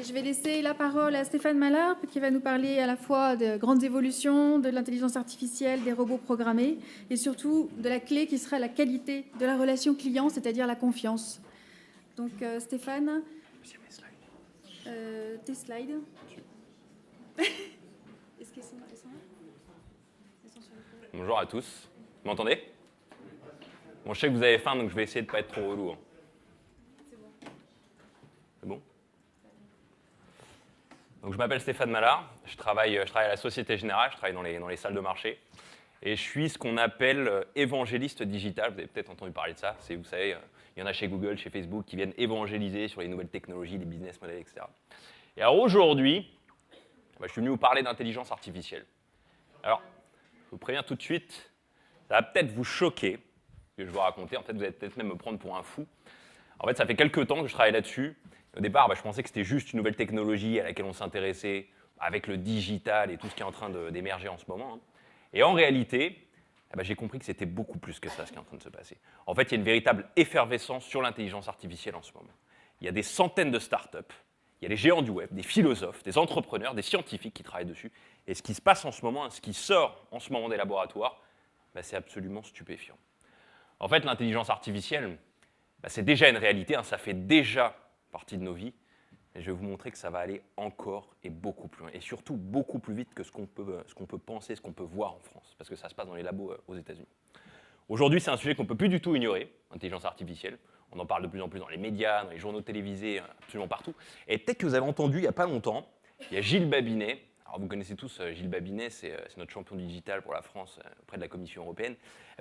je vais laisser la parole à Stéphane Malherbe qui va nous parler à la fois de grandes évolutions, de l'intelligence artificielle, des robots programmés et surtout de la clé qui sera la qualité de la relation client, c'est-à-dire la confiance. Donc Stéphane, tes slides. Est-ce qu'elles sont là? Elles sont sur le... Bonjour à tous. Vous m'entendez? Bon, je sais que vous avez faim, donc je vais essayer de ne pas être trop relou. Hein. C'est bon. C'est bon? Donc, je m'appelle Stéphane Malherbe. Je travaille à la Société Générale, je travaille dans les salles de marché. Et je suis ce qu'on appelle évangéliste digital. Vous avez peut-être entendu parler de ça. Vous savez, il y en a chez Google, chez Facebook, qui viennent évangéliser sur les nouvelles technologies, les business models, etc. Et alors aujourd'hui, je suis venu vous parler d'intelligence artificielle. Alors, je vous préviens tout de suite, ça va peut-être vous choquer, ce que je vais vous raconter. En fait, vous allez peut-être même me prendre pour un fou. En fait, ça fait quelques temps que je travaille là-dessus. Au départ, je pensais que c'était juste une nouvelle technologie à laquelle on s'intéressait avec le digital et tout ce qui est en train d'émerger en ce moment. Et en réalité, j'ai compris que c'était beaucoup plus que ça, ce qui est en train de se passer. En fait, il y a une véritable effervescence sur l'intelligence artificielle en ce moment. Il y a des centaines de startups, il y a des géants du web, des philosophes, des entrepreneurs, des scientifiques qui travaillent dessus. Et ce qui se passe en ce moment, ce qui sort en ce moment des laboratoires, c'est absolument stupéfiant. En fait, l'intelligence artificielle, c'est déjà une réalité, ça fait déjà partie de nos vies. Et je vais vous montrer que ça va aller encore et beaucoup plus loin. Et surtout beaucoup plus vite que ce qu'on peut penser, ce qu'on peut voir en France. Parce que ça se passe dans les labos aux États-Unis. Aujourd'hui, c'est un sujet qu'on ne peut plus du tout ignorer, l'intelligence artificielle. On en parle de plus en plus dans les médias, dans les journaux télévisés, absolument partout. Et peut-être que vous avez entendu, il n'y a pas longtemps, il y a Gilles Babinet. Alors vous connaissez tous Gilles Babinet, c'est notre champion digital pour la France auprès de la Commission européenne.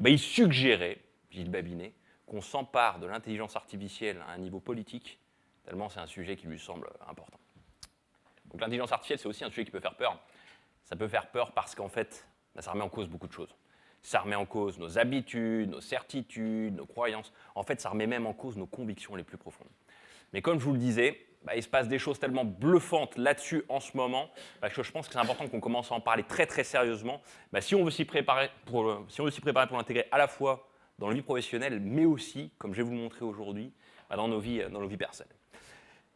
Il suggérait, Gilles Babinet, qu'on s'empare de l'intelligence artificielle à un niveau politique, tellement c'est un sujet qui lui semble important. Donc l'intelligence artificielle, c'est aussi un sujet qui peut faire peur. Ça peut faire peur parce qu'en fait, ça remet en cause beaucoup de choses. Ça remet en cause nos habitudes, nos certitudes, nos croyances. En fait, ça remet même en cause nos convictions les plus profondes. Mais comme je vous le disais, il se passe des choses tellement bluffantes là-dessus en ce moment que je pense que c'est important qu'on commence à en parler très très sérieusement si on veut s'y préparer pour l'intégrer à la fois dans la vie professionnelle, mais aussi, comme je vais vous le montrer aujourd'hui, dans nos vies personnelles.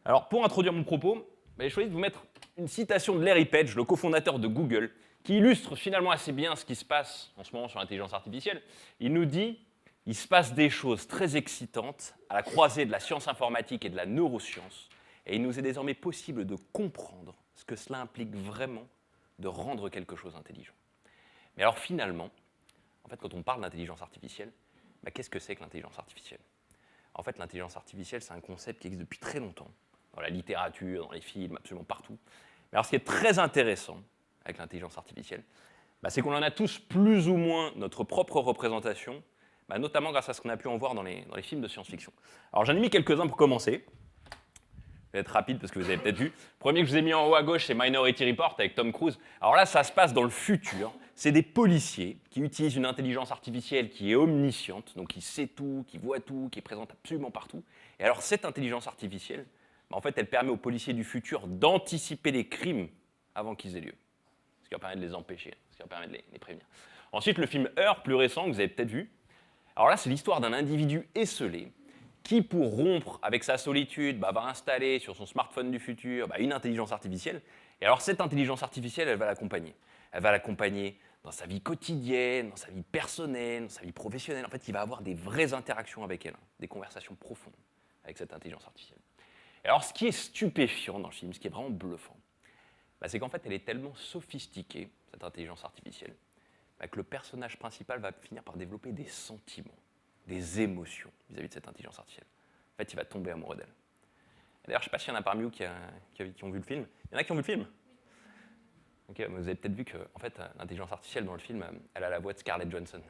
Alors, pour introduire mon propos, j'ai choisi de vous mettre une citation de Larry Page, le cofondateur de Google, qui illustre finalement assez bien ce qui se passe en ce moment sur l'intelligence artificielle. Il nous dit « Il se passe des choses très excitantes à la croisée de la science informatique et de la neuroscience, et il nous est désormais possible de comprendre ce que cela implique vraiment de rendre quelque chose intelligent. » Mais alors finalement, en fait, quand on parle d'intelligence artificielle, qu'est-ce que c'est que l'intelligence artificielle? En fait, l'intelligence artificielle, c'est un concept qui existe depuis très longtemps, dans la littérature, dans les films, absolument partout. Mais alors, ce qui est très intéressant avec l'intelligence artificielle, c'est qu'on en a tous plus ou moins notre propre représentation, notamment grâce à ce qu'on a pu en voir dans les films de science-fiction. Alors, j'en ai mis quelques-uns pour commencer. Je vais être rapide parce que vous avez peut-être vu. Le premier que je vous ai mis en haut à gauche, c'est Minority Report avec Tom Cruise. Alors là, ça se passe dans le futur. C'est des policiers qui utilisent une intelligence artificielle qui est omnisciente, donc qui sait tout, qui voit tout, qui est présente absolument partout. Et alors, cette intelligence artificielle, en fait, elle permet aux policiers du futur d'anticiper les crimes avant qu'ils aient lieu. Ce qui leur permet de les empêcher, ce qui leur permet de les prévenir. Ensuite, le film Her, plus récent, que vous avez peut-être vu. Alors là, c'est l'histoire d'un individu esseulé qui, pour rompre avec sa solitude, va installer sur son smartphone du futur une intelligence artificielle. Et alors, cette intelligence artificielle, elle va l'accompagner. Elle va l'accompagner dans sa vie quotidienne, dans sa vie personnelle, dans sa vie professionnelle. En fait, il va avoir des vraies interactions avec elle, des conversations profondes avec cette intelligence artificielle. Et alors, ce qui est stupéfiant dans le film, ce qui est vraiment bluffant, c'est qu'en fait, elle est tellement sophistiquée, cette intelligence artificielle, que le personnage principal va finir par développer des sentiments, des émotions vis-à-vis de cette intelligence artificielle. En fait, il va tomber amoureux d'elle. D'ailleurs, je ne sais pas s'il y en a parmi vous qui ont vu le film. Il y en a qui ont vu le film? Okay, vous avez peut-être vu que en fait, l'intelligence artificielle dans le film, elle a la voix de Scarlett Johansson.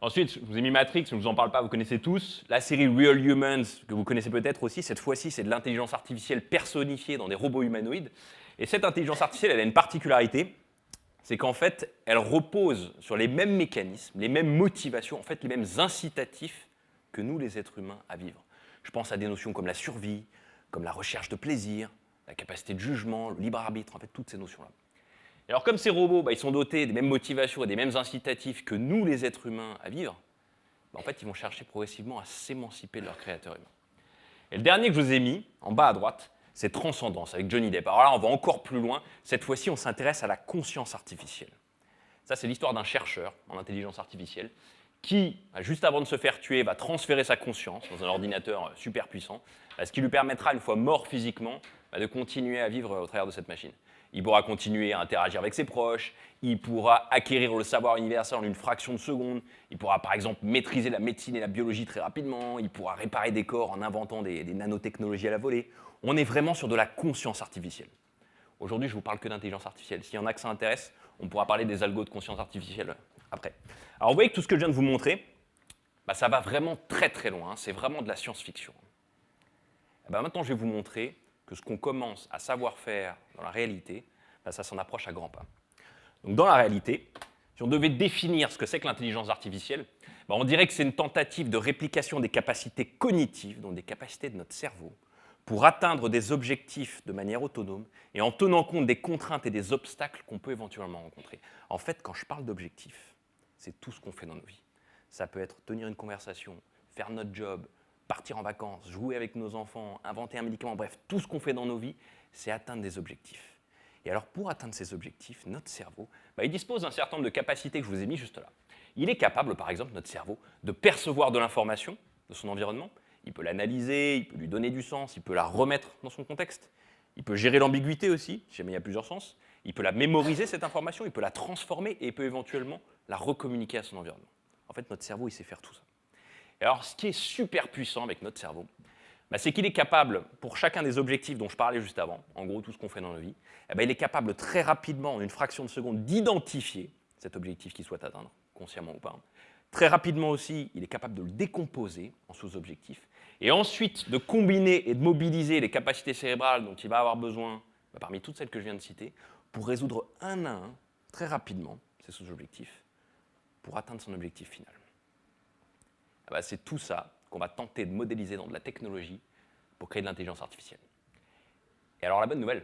Ensuite, je vous ai mis Matrix, je ne vous en parle pas, vous connaissez tous. La série Real Humans, que vous connaissez peut-être aussi, cette fois-ci, c'est de l'intelligence artificielle personnifiée dans des robots humanoïdes. Et cette intelligence artificielle, elle a une particularité, c'est qu'en fait, elle repose sur les mêmes mécanismes, les mêmes motivations, en fait, les mêmes incitatifs que nous, les êtres humains, à vivre. Je pense à des notions comme la survie, comme la recherche de plaisir, la capacité de jugement, le libre arbitre, en fait, toutes ces notions-là. Et alors, comme ces robots, ils sont dotés des mêmes motivations et des mêmes incitatifs que nous, les êtres humains, à vivre, en fait, ils vont chercher progressivement à s'émanciper de leur créateur humain. Et le dernier que je vous ai mis, en bas à droite, c'est Transcendance avec Johnny Depp. Alors là, on va encore plus loin. Cette fois-ci, on s'intéresse à la conscience artificielle. Ça, c'est l'histoire d'un chercheur en intelligence artificielle qui, juste avant de se faire tuer, va transférer sa conscience dans un ordinateur super puissant, ce qui lui permettra, une fois mort physiquement, de continuer à vivre au travers de cette machine. Il pourra continuer à interagir avec ses proches, il pourra acquérir le savoir universel en une fraction de seconde, il pourra par exemple maîtriser la médecine et la biologie très rapidement, il pourra réparer des corps en inventant des nanotechnologies à la volée. On est vraiment sur de la conscience artificielle. Aujourd'hui, je ne vous parle que d'intelligence artificielle. S'il y en a que ça intéresse, on pourra parler des algos de conscience artificielle après. Alors vous voyez que tout ce que je viens de vous montrer, ça va vraiment très très loin, c'est vraiment de la science-fiction. Maintenant, je vais vous montrer que ce qu'on commence à savoir faire dans la réalité, ça s'en approche à grands pas. Donc dans la réalité, si on devait définir ce que c'est que l'intelligence artificielle, on dirait que c'est une tentative de réplication des capacités cognitives, donc des capacités de notre cerveau, pour atteindre des objectifs de manière autonome et en tenant compte des contraintes et des obstacles qu'on peut éventuellement rencontrer. En fait, quand je parle d'objectifs, c'est tout ce qu'on fait dans nos vies. Ça peut être tenir une conversation, faire notre job, partir en vacances, jouer avec nos enfants, inventer un médicament, bref, tout ce qu'on fait dans nos vies, c'est atteindre des objectifs. Et alors, pour atteindre ces objectifs, notre cerveau, il dispose d'un certain nombre de capacités que je vous ai mis juste là. Il est capable, par exemple, notre cerveau, de percevoir de l'information de son environnement. Il peut l'analyser, il peut lui donner du sens, il peut la remettre dans son contexte. Il peut gérer l'ambiguïté aussi, si jamais il y a plusieurs sens. Il peut la mémoriser, cette information, il peut la transformer et il peut éventuellement la recommuniquer à son environnement. En fait, notre cerveau, il sait faire tout ça. Et alors, ce qui est super puissant avec notre cerveau, c'est qu'il est capable, pour chacun des objectifs dont je parlais juste avant, en gros tout ce qu'on fait dans nos vies, il est capable très rapidement, en une fraction de seconde, d'identifier cet objectif qu'il souhaite atteindre, consciemment ou pas. Très rapidement aussi, il est capable de le décomposer en sous-objectifs, et ensuite de combiner et de mobiliser les capacités cérébrales dont il va avoir besoin, parmi toutes celles que je viens de citer, pour résoudre un à un, très rapidement, ces sous-objectifs, pour atteindre son objectif final. C'est tout ça qu'on va tenter de modéliser dans de la technologie pour créer de l'intelligence artificielle. Et alors la bonne nouvelle,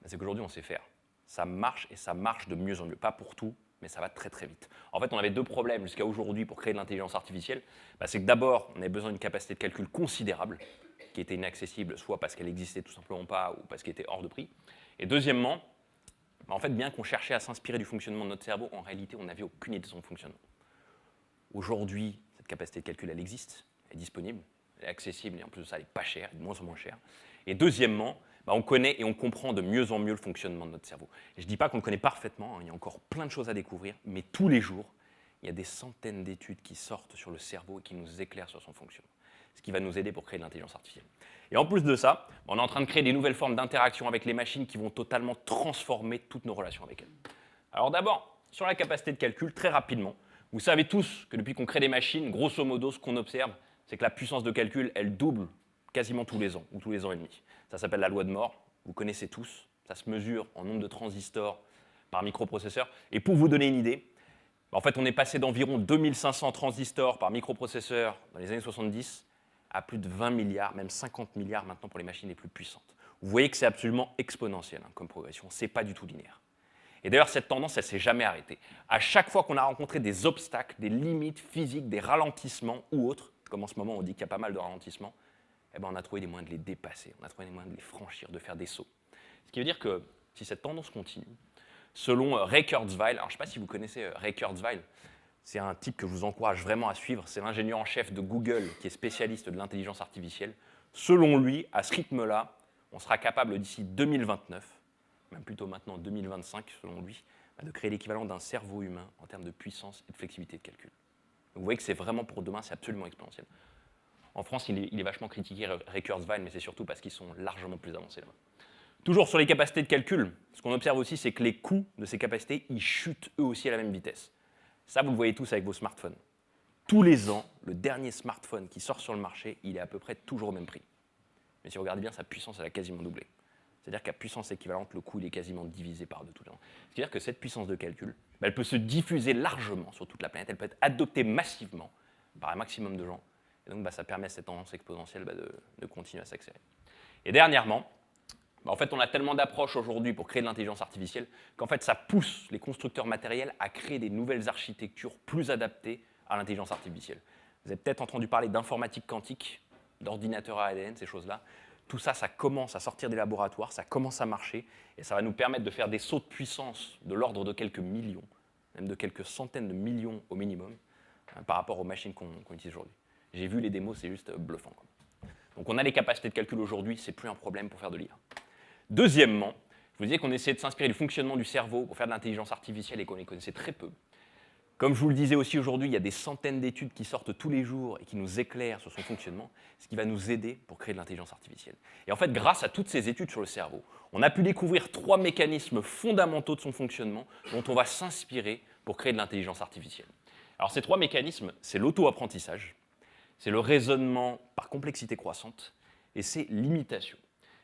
c'est qu'aujourd'hui on sait faire. Ça marche et ça marche de mieux en mieux. Pas pour tout, mais ça va très très vite. En fait, on avait deux problèmes jusqu'à aujourd'hui pour créer de l'intelligence artificielle. C'est que d'abord, on avait besoin d'une capacité de calcul considérable, qui était inaccessible, soit parce qu'elle n'existait tout simplement pas, ou parce qu'elle était hors de prix. Et deuxièmement, en fait, bien qu'on cherchait à s'inspirer du fonctionnement de notre cerveau, en réalité, on n'avait aucune idée de son fonctionnement. Aujourd'hui, cette capacité de calcul, elle existe, elle est disponible, elle est accessible, et en plus de ça, elle n'est pas chère, de moins en moins chère. Et deuxièmement, on connaît et on comprend de mieux en mieux le fonctionnement de notre cerveau. Et je ne dis pas qu'on le connaît parfaitement, il y a encore plein de choses à découvrir, mais tous les jours, il y a des centaines d'études qui sortent sur le cerveau et qui nous éclairent sur son fonctionnement, ce qui va nous aider pour créer de l'intelligence artificielle. Et en plus de ça, on est en train de créer des nouvelles formes d'interaction avec les machines qui vont totalement transformer toutes nos relations avec elles. Alors d'abord, sur la capacité de calcul, très rapidement, vous savez tous que depuis qu'on crée des machines, grosso modo, ce qu'on observe, c'est que la puissance de calcul, elle double quasiment tous les ans, ou tous les ans et demi. Ça s'appelle la loi de Moore, vous connaissez tous, ça se mesure en nombre de transistors par microprocesseur. Et pour vous donner une idée, en fait, on est passé d'environ 2500 transistors par microprocesseur dans les années 70 à plus de 20 milliards, même 50 milliards maintenant pour les machines les plus puissantes. Vous voyez que c'est absolument exponentiel comme progression, c'est pas du tout linéaire. Et d'ailleurs, cette tendance, elle ne s'est jamais arrêtée. À chaque fois qu'on a rencontré des obstacles, des limites physiques, des ralentissements ou autres, comme en ce moment on dit qu'il y a pas mal de ralentissements, on a trouvé des moyens de les dépasser, on a trouvé des moyens de les franchir, de faire des sauts. Ce qui veut dire que si cette tendance continue, selon Ray Kurzweil, alors je ne sais pas si vous connaissez Ray Kurzweil, c'est un type que je vous encourage vraiment à suivre, c'est l'ingénieur en chef de Google qui est spécialiste de l'intelligence artificielle. Selon lui, à ce rythme-là, on sera capable d'ici 2029, même plutôt maintenant 2025 selon lui, de créer l'équivalent d'un cerveau humain en termes de puissance et de flexibilité de calcul. Donc vous voyez que c'est vraiment pour demain, c'est absolument exponentiel. En France, il est vachement critiqué, Ray Kurzweil, mais c'est surtout parce qu'ils sont largement plus avancés là-bas. Toujours sur les capacités de calcul, ce qu'on observe aussi, c'est que les coûts de ces capacités, ils chutent eux aussi à la même vitesse. Ça, vous le voyez tous avec vos smartphones. Tous les ans, le dernier smartphone qui sort sur le marché, il est à peu près toujours au même prix. Mais si vous regardez bien, sa puissance, elle a quasiment doublé. C'est-à-dire qu'à puissance équivalente, le coût il est quasiment divisé par deux tout le temps. C'est-à-dire que cette puissance de calcul, elle peut se diffuser largement sur toute la planète, elle peut être adoptée massivement par un maximum de gens. Et donc ça permet à cette tendance exponentielle de continuer à s'accélérer. Et dernièrement, en fait, on a tellement d'approches aujourd'hui pour créer de l'intelligence artificielle qu'en fait, ça pousse les constructeurs matériels à créer des nouvelles architectures plus adaptées à l'intelligence artificielle. Vous avez peut-être entendu parler d'informatique quantique, d'ordinateurs à ADN, ces choses-là. Tout ça, ça commence à sortir des laboratoires, ça commence à marcher, et ça va nous permettre de faire des sauts de puissance de l'ordre de quelques millions, même de quelques centaines de millions au minimum, par rapport aux machines qu'on utilise aujourd'hui. J'ai vu les démos, c'est juste bluffant. Donc on a les capacités de calcul aujourd'hui, c'est plus un problème pour faire de l'IA. Deuxièmement, je vous disais qu'on essayait de s'inspirer du fonctionnement du cerveau pour faire de l'intelligence artificielle et qu'on les connaissait très peu. Comme je vous le disais aussi aujourd'hui, il y a des centaines d'études qui sortent tous les jours et qui nous éclairent sur son fonctionnement, ce qui va nous aider pour créer de l'intelligence artificielle. Et en fait, grâce à toutes ces études sur le cerveau, on a pu découvrir 3 mécanismes fondamentaux de son fonctionnement dont on va s'inspirer pour créer de l'intelligence artificielle. Alors ces 3 mécanismes, c'est l'auto-apprentissage, c'est le raisonnement par complexité croissante et c'est l'imitation.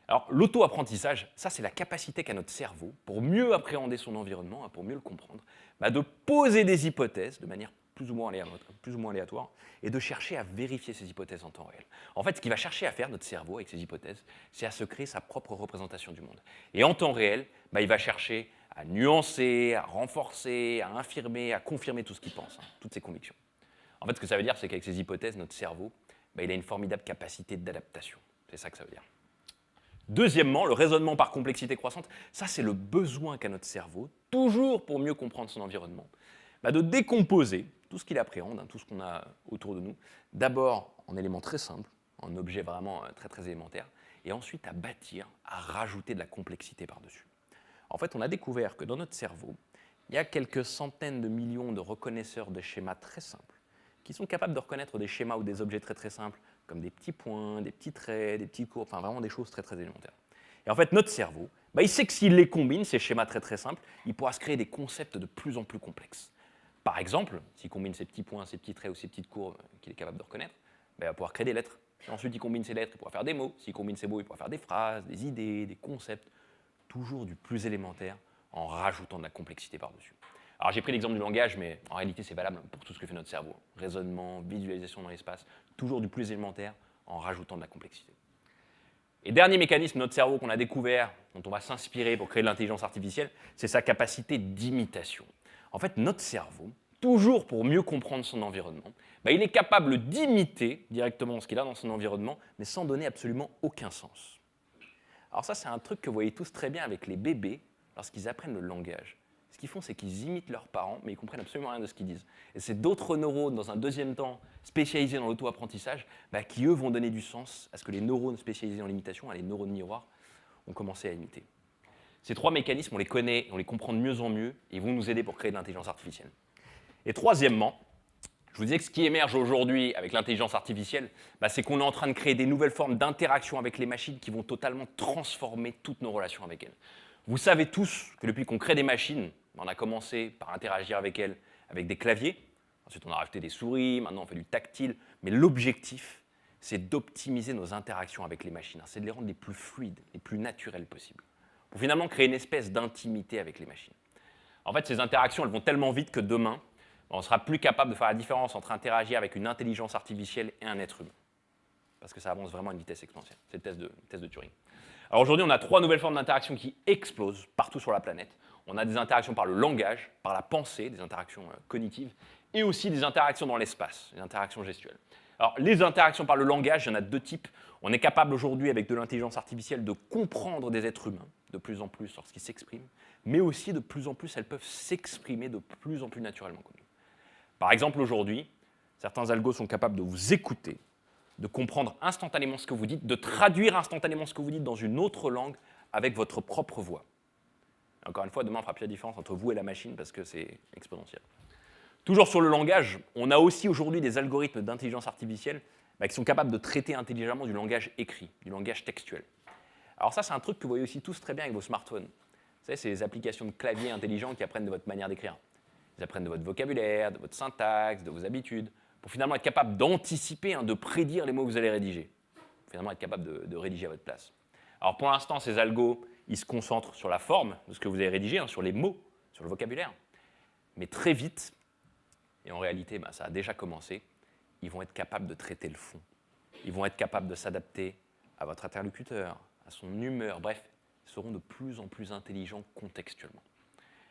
Alors l'auto-apprentissage, ça c'est la capacité qu'a notre cerveau, pour mieux appréhender son environnement, pour mieux le comprendre, de poser des hypothèses de manière plus ou moins aléatoire et de chercher à vérifier ces hypothèses en temps réel. En fait, ce qu'il va chercher à faire, notre cerveau, avec ces hypothèses, c'est à se créer sa propre représentation du monde. Et en temps réel, il va chercher à nuancer, à renforcer, à infirmer, à confirmer tout ce qu'il pense, toutes ses convictions. En fait, ce que ça veut dire, c'est qu'avec ces hypothèses, notre cerveau, il a une formidable capacité d'adaptation. C'est ça que ça veut dire. Deuxièmement, le raisonnement par complexité croissante, ça c'est le besoin qu'a notre cerveau, toujours pour mieux comprendre son environnement, de décomposer tout ce qu'il appréhende, tout ce qu'on a autour de nous, d'abord en éléments très simples, en objets vraiment très très élémentaires, et ensuite à bâtir, à rajouter de la complexité par-dessus. En fait, on a découvert que dans notre cerveau, il y a quelques centaines de millions de reconnaisseurs de schémas très simples, qui sont capables de reconnaître des schémas ou des objets très très simples, comme des petits points, des petits traits, des petits courbes, enfin vraiment des choses très très élémentaires. Et en fait, notre cerveau, il sait que s'il les combine, ces schémas très très simples, il pourra se créer des concepts de plus en plus complexes. Par exemple, s'il combine ces petits points, ces petits traits ou ces petites courbes qu'il est capable de reconnaître, il va pouvoir créer des lettres. Et ensuite, il combine ces lettres, il pourra faire des mots. S'il combine ces mots, il pourra faire des phrases, des idées, des concepts, toujours du plus élémentaire, en rajoutant de la complexité par-dessus. Alors j'ai pris l'exemple du langage, mais en réalité c'est valable pour tout ce que fait notre cerveau. Raisonnement, visualisation dans l'espace, toujours du plus élémentaire en rajoutant de la complexité. Et dernier mécanisme de notre cerveau qu'on a découvert, dont on va s'inspirer pour créer de l'intelligence artificielle, c'est sa capacité d'imitation. En fait, notre cerveau, toujours pour mieux comprendre son environnement, il est capable d'imiter directement ce qu'il a dans son environnement, mais sans donner absolument aucun sens. Alors ça, c'est un truc que vous voyez tous très bien avec les bébés lorsqu'ils apprennent le langage. Ce qu'ils font, c'est qu'ils imitent leurs parents, mais ils ne comprennent absolument rien de ce qu'ils disent. Et c'est d'autres neurones, dans un deuxième temps, spécialisés dans l'auto-apprentissage, qui, eux, vont donner du sens à ce que les neurones spécialisés dans l'imitation, les neurones miroirs, ont commencé à imiter. Ces 3 mécanismes, on les connaît, on les comprend de mieux en mieux, et ils vont nous aider pour créer de l'intelligence artificielle. Et troisièmement, je vous disais que ce qui émerge aujourd'hui avec l'intelligence artificielle, c'est qu'on est en train de créer des nouvelles formes d'interaction avec les machines qui vont totalement transformer toutes nos relations avec elles. Vous savez tous que depuis qu'on crée des machines, on a commencé par interagir avec elles avec des claviers, ensuite on a rajouté des souris, maintenant on fait du tactile, mais l'objectif, c'est d'optimiser nos interactions avec les machines, c'est de les rendre les plus fluides, les plus naturelles possibles, pour finalement créer une espèce d'intimité avec les machines. En fait, ces interactions, elles vont tellement vite que demain, on ne sera plus capable de faire la différence entre interagir avec une intelligence artificielle et un être humain, parce que ça avance vraiment à une vitesse exponentielle. C'est le test de Turing. Alors aujourd'hui, on a 3 nouvelles formes d'interaction qui explosent partout sur la planète. On a des interactions par le langage, par la pensée, des interactions cognitives, et aussi des interactions dans l'espace, des interactions gestuelles. Alors les interactions par le langage, il y en a 2 types. On est capable aujourd'hui, avec de l'intelligence artificielle, de comprendre des êtres humains, de plus en plus lorsqu'ils s'expriment, mais aussi de plus en plus, elles peuvent s'exprimer de plus en plus naturellement que nous. Par exemple, aujourd'hui, certains algos sont capables de vous écouter, de comprendre instantanément ce que vous dites, de traduire instantanément ce que vous dites dans une autre langue avec votre propre voix. Encore une fois, demain, on ne fera plus la différence entre vous et la machine parce que c'est exponentiel. Toujours sur le langage, on a aussi aujourd'hui des algorithmes d'intelligence artificielle qui sont capables de traiter intelligemment du langage écrit, du langage textuel. Alors ça, c'est un truc que vous voyez aussi tous très bien avec vos smartphones. Vous savez, c'est les applications de clavier intelligents qui apprennent de votre manière d'écrire. Ils apprennent de votre vocabulaire, de votre syntaxe, de vos habitudes, pour finalement être capable d'anticiper, de prédire les mots que vous allez rédiger. Finalement être capable de rédiger à votre place. Alors pour l'instant, ces algos, ils se concentrent sur la forme de ce que vous avez rédigé, sur les mots, sur le vocabulaire. Mais très vite, et en réalité, ça a déjà commencé, ils vont être capables de traiter le fond. Ils vont être capables de s'adapter à votre interlocuteur, à son humeur, bref, ils seront de plus en plus intelligents contextuellement.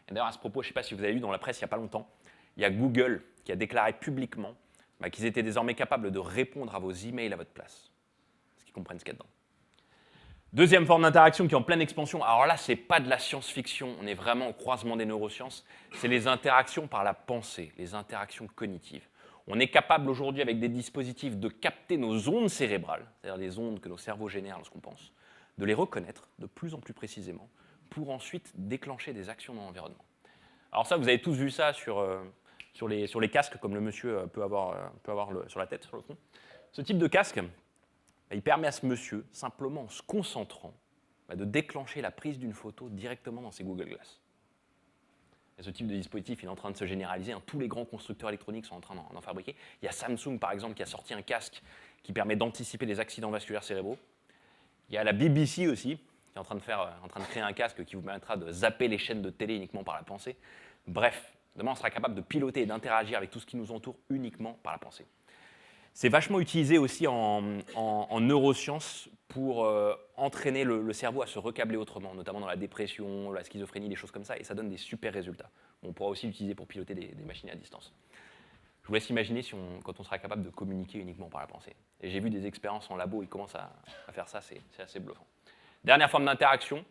Et d'ailleurs, à ce propos, je ne sais pas si vous avez lu dans la presse il n'y a pas longtemps, il y a Google qui a déclaré publiquement qu'ils étaient désormais capables de répondre à vos emails à votre place, parce qu'ils comprennent ce qu'il y a dedans. Deuxième forme d'interaction qui est en pleine expansion, alors là, ce n'est pas de la science-fiction, on est vraiment au croisement des neurosciences, c'est les interactions par la pensée, les interactions cognitives. On est capable aujourd'hui, avec des dispositifs, de capter nos ondes cérébrales, c'est-à-dire les ondes que nos cerveaux génèrent lorsqu'on pense, de les reconnaître de plus en plus précisément, pour ensuite déclencher des actions dans l'environnement. Alors ça, vous avez tous vu ça sur les casques, comme le monsieur peut avoir sur la tête, sur le front. Ce type de casque, il permet à ce monsieur, simplement en se concentrant, de déclencher la prise d'une photo directement dans ses Google Glass. Et ce type de dispositif il est en train de se généraliser. Tous les grands constructeurs électroniques sont en train d'en fabriquer. Il y a Samsung, par exemple, qui a sorti un casque qui permet d'anticiper les accidents vasculaires cérébraux. Il y a la BBC aussi, qui est en train de créer un casque qui vous permettra de zapper les chaînes de télé uniquement par la pensée. Bref, demain, on sera capable de piloter et d'interagir avec tout ce qui nous entoure uniquement par la pensée. C'est vachement utilisé aussi en neurosciences pour entraîner le cerveau à se recabler autrement, notamment dans la dépression, la schizophrénie, des choses comme ça, et ça donne des super résultats. On pourra aussi l'utiliser pour piloter des machines à distance. Je vous laisse imaginer quand on sera capable de communiquer uniquement par la pensée. Et j'ai vu des expériences en labo, ils commencent à faire ça, c'est assez bluffant. Dernière forme d'interaction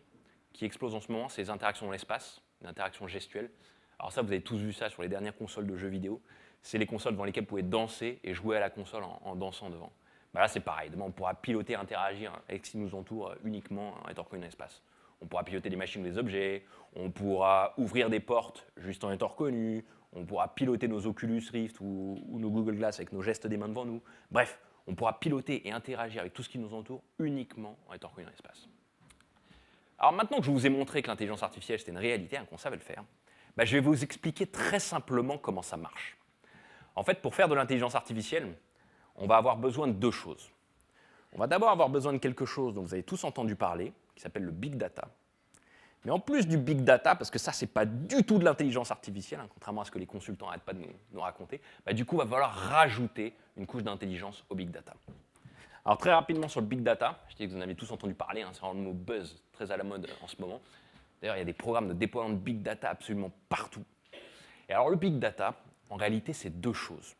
qui explose en ce moment, c'est les interactions dans l'espace, les interactions gestuelles. Alors ça, vous avez tous vu ça sur les dernières consoles de jeux vidéo. C'est les consoles devant lesquelles vous pouvez danser et jouer à la console en dansant devant. Là, c'est pareil. Demain, on pourra piloter, interagir avec ce qui nous entoure uniquement en étant reconnu dans l'espace. On pourra piloter des machines ou des objets, on pourra ouvrir des portes juste en étant reconnu, on pourra piloter nos Oculus Rift ou nos Google Glass avec nos gestes des mains devant nous. Bref, on pourra piloter et interagir avec tout ce qui nous entoure uniquement en étant reconnu dans l'espace. Alors maintenant que je vous ai montré que l'intelligence artificielle, c'était une réalité, qu'on savait le faire, je vais vous expliquer très simplement comment ça marche. En fait, pour faire de l'intelligence artificielle, on va avoir besoin de deux choses. On va d'abord avoir besoin de quelque chose dont vous avez tous entendu parler, qui s'appelle le big data. Mais en plus du big data, parce que ça, ce n'est pas du tout de l'intelligence artificielle, contrairement à ce que les consultants n'arrêtent pas de nous raconter, du coup, il va falloir rajouter une couche d'intelligence au big data. Alors très rapidement sur le big data, je dis que vous en avez tous entendu parler, c'est vraiment le mot buzz, très à la mode en ce moment. D'ailleurs, il y a des programmes de déploiement de big data absolument partout. Et alors le big data, en réalité, c'est deux choses.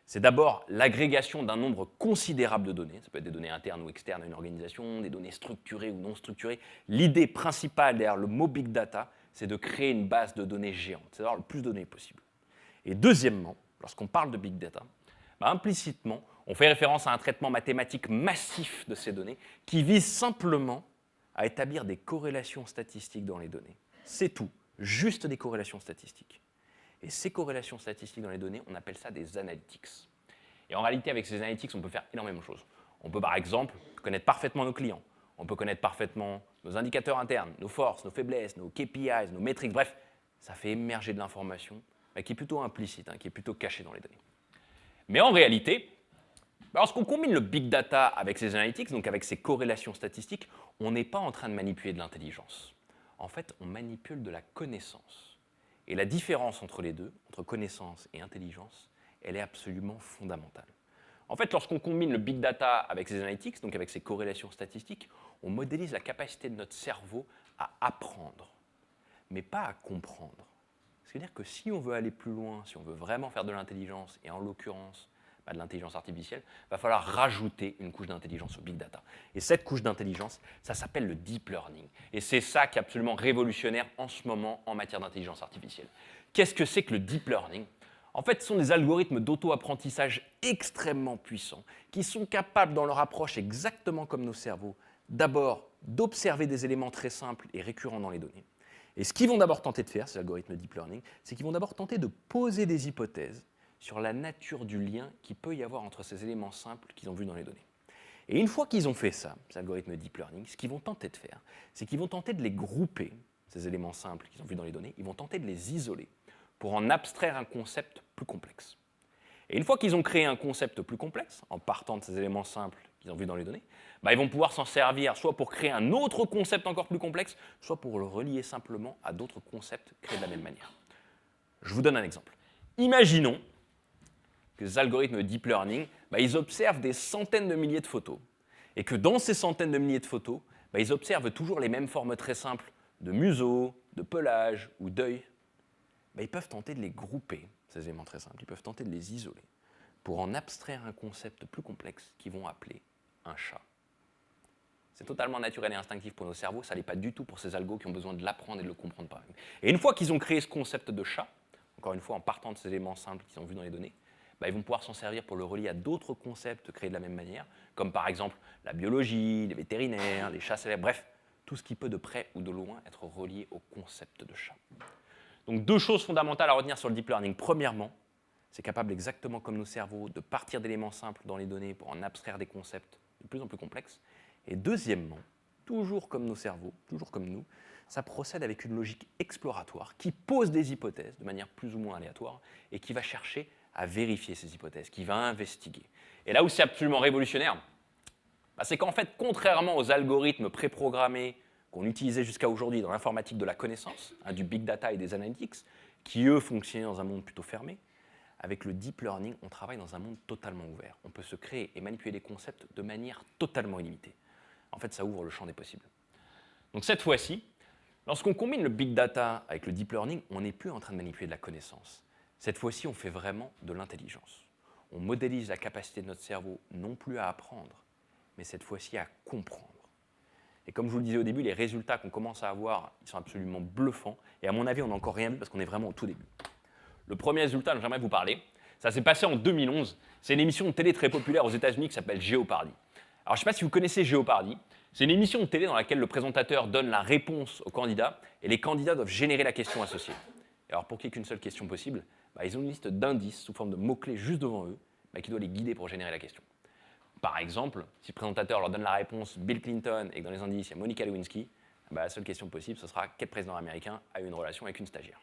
C'est d'abord l'agrégation d'un nombre considérable de données. Ça peut être des données internes ou externes à une organisation, des données structurées ou non structurées. L'idée principale derrière le mot big data, c'est de créer une base de données géante, c'est d'avoir le plus de données possible. Et deuxièmement, lorsqu'on parle de big data, implicitement, on fait référence à un traitement mathématique massif de ces données qui vise simplement à établir des corrélations statistiques dans les données. C'est tout, juste des corrélations statistiques. Et ces corrélations statistiques dans les données, on appelle ça des analytics. Et en réalité, avec ces analytics, on peut faire énormément de choses. On peut par exemple connaître parfaitement nos clients. On peut connaître parfaitement nos indicateurs internes, nos forces, nos faiblesses, nos KPIs, nos métriques. Bref, ça fait émerger de l'information qui est plutôt implicite, qui est plutôt cachée dans les données. Mais en réalité, lorsqu'on combine le big data avec ces analytics, donc avec ces corrélations statistiques, on n'est pas en train de manipuler de l'intelligence. En fait, on manipule de la connaissance. Et la différence entre les deux, entre connaissance et intelligence, elle est absolument fondamentale. En fait, lorsqu'on combine le big data avec ces analytics, donc avec ces corrélations statistiques, on modélise la capacité de notre cerveau à apprendre, mais pas à comprendre. C'est-à-dire que si on veut aller plus loin, si on veut vraiment faire de l'intelligence, et en l'occurrence de l'intelligence artificielle, il va falloir rajouter une couche d'intelligence au big data. Et cette couche d'intelligence, ça s'appelle le deep learning. Et c'est ça qui est absolument révolutionnaire en ce moment en matière d'intelligence artificielle. Qu'est-ce que c'est que le deep learning ? En fait, ce sont des algorithmes d'auto-apprentissage extrêmement puissants qui sont capables, dans leur approche exactement comme nos cerveaux, d'abord d'observer des éléments très simples et récurrents dans les données. Et ce qu'ils vont d'abord tenter de faire, ces algorithmes deep learning, c'est qu'ils vont d'abord tenter de poser des hypothèses sur la nature du lien qu'il peut y avoir entre ces éléments simples qu'ils ont vus dans les données. Et une fois qu'ils ont fait ça, ces algorithmes deep learning, ce qu'ils vont tenter de faire, c'est qu'ils vont tenter de les grouper, ces éléments simples qu'ils ont vus dans les données, ils vont tenter de les isoler pour en abstraire un concept plus complexe. Et une fois qu'ils ont créé un concept plus complexe, en partant de ces éléments simples qu'ils ont vus dans les données, ils vont pouvoir s'en servir soit pour créer un autre concept encore plus complexe, soit pour le relier simplement à d'autres concepts créés de la même manière. Je vous donne un exemple. Imaginons que les algorithmes de deep learning, ils observent des centaines de milliers de photos. Et que dans ces centaines de milliers de photos, ils observent toujours les mêmes formes très simples de museau, de pelage ou d'œil. Ils peuvent tenter de les grouper, ces éléments très simples, ils peuvent tenter de les isoler pour en abstraire un concept plus complexe qu'ils vont appeler un chat. C'est totalement naturel et instinctif pour nos cerveaux, ça ne l'est pas du tout pour ces algos qui ont besoin de l'apprendre et de le comprendre par eux-mêmes. Et une fois qu'ils ont créé ce concept de chat, encore une fois en partant de ces éléments simples qu'ils ont vus dans les données, ils vont pouvoir s'en servir pour le relier à d'autres concepts créés de la même manière, comme par exemple la biologie, les vétérinaires, les chats célèbres, bref, tout ce qui peut de près ou de loin être relié au concept de chat. Donc 2 choses fondamentales à retenir sur le deep learning. Premièrement, c'est capable exactement comme nos cerveaux de partir d'éléments simples dans les données pour en abstraire des concepts de plus en plus complexes. Et deuxièmement, toujours comme nos cerveaux, toujours comme nous, ça procède avec une logique exploratoire qui pose des hypothèses de manière plus ou moins aléatoire et qui va chercher à vérifier ces hypothèses, qui va investiguer. Et là où c'est absolument révolutionnaire, c'est qu'en fait, contrairement aux algorithmes préprogrammés qu'on utilisait jusqu'à aujourd'hui dans l'informatique de la connaissance, du big data et des analytics, qui eux fonctionnaient dans un monde plutôt fermé, avec le deep learning, on travaille dans un monde totalement ouvert. On peut se créer et manipuler des concepts de manière totalement illimitée. En fait, ça ouvre le champ des possibles. Donc cette fois-ci, lorsqu'on combine le big data avec le deep learning, on n'est plus en train de manipuler de la connaissance. Cette fois-ci, on fait vraiment de l'intelligence. On modélise la capacité de notre cerveau non plus à apprendre, mais cette fois-ci à comprendre. Et comme je vous le disais au début, les résultats qu'on commence à avoir, ils sont absolument bluffants. Et à mon avis, on n'a encore rien vu parce qu'on est vraiment au tout début. Le premier résultat dont j'aimerais vous parler, ça s'est passé en 2011. C'est une émission de télé très populaire aux États-Unis qui s'appelle Jeopardy. Alors, je ne sais pas si vous connaissez Jeopardy. C'est une émission de télé dans laquelle le présentateur donne la réponse aux candidats et les candidats doivent générer la question associée. Et alors, pour qu'il n'y ait qu'une seule question possible, ils ont une liste d'indices sous forme de mots-clés juste devant eux qui doit les guider pour générer la question. Par exemple, si le présentateur leur donne la réponse Bill Clinton et que dans les indices, il y a Monica Lewinsky, la seule question possible, ce sera quel président américain a eu une relation avec une stagiaire.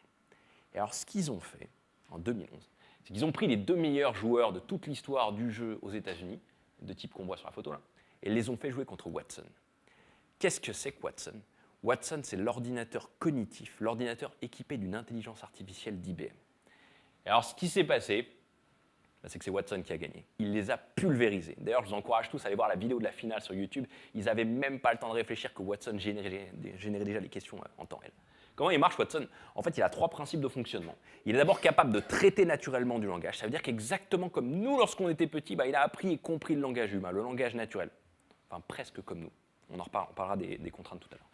Et alors, ce qu'ils ont fait en 2011, c'est qu'ils ont pris les 2 meilleurs joueurs de toute l'histoire du jeu aux États-Unis, de type qu'on voit sur la photo là, et les ont fait jouer contre Watson. Qu'est-ce que c'est que Watson ? Watson, c'est l'ordinateur cognitif, l'ordinateur équipé d'une intelligence artificielle d'IBM. Et alors, ce qui s'est passé, c'est que c'est Watson qui a gagné. Il les a pulvérisés. D'ailleurs, je vous encourage tous à aller voir la vidéo de la finale sur YouTube. Ils n'avaient même pas le temps de réfléchir que Watson générait déjà les questions en temps réel. Comment il marche, Watson ? En fait, il a 3 principes de fonctionnement. Il est d'abord capable de traiter naturellement du langage. Ça veut dire qu'exactement comme nous, lorsqu'on était petits, il a appris et compris le langage humain, le langage naturel. Enfin, presque comme nous. On parlera des contraintes tout à l'heure.